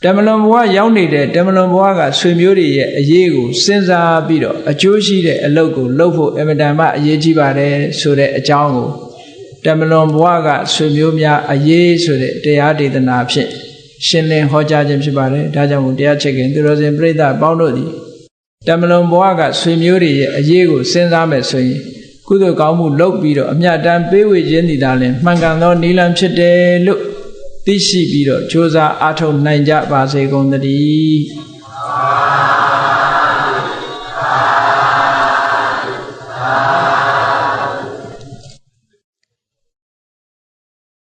တမလွန်ဘဝရောက်နေတဲ့တမလွန်ဘဝကဆွေမျိုးတွေရဲ့အရေးကိုစဉ်းစားပြီးတော့အကျိုးရှိတဲ့အလုပ်ကိုလုပ်ဖို့အမြဲတမ်းအရေးကြီးပါတယ်ဆိုတဲ့အကြောင်းကိုတမလွန်ဘဝကဆွေမျိုးများအရေးဆိုတဲ့တရားဒေသနာဖြင့်ရှင်းလင်းဟောကြားခြင်းဖြစ်ပါတယ်ဒါကြောင့်မို့တရားချစ်ခင်သူတော်စင်ပြိဿပေါင်းတို့သည်တမလွန်ဘဝကဆွေမျိုးတွေရဲ့အရေးကိုစဉ်းစားမယ်ဆိုရင်ကုသိုလ်ကောင်းမှုလုပ်ပြီးတော့အမြတ်တမ်းပေးဝေခြင်းသည်သာလျှင်မှန်ကန်သောနိလန်ဖြစ်တယ်လို့သိရှိပြီးတော့ကြိုးစားအားထုတ်နိုင်ကြပါစေကုန်သတည်း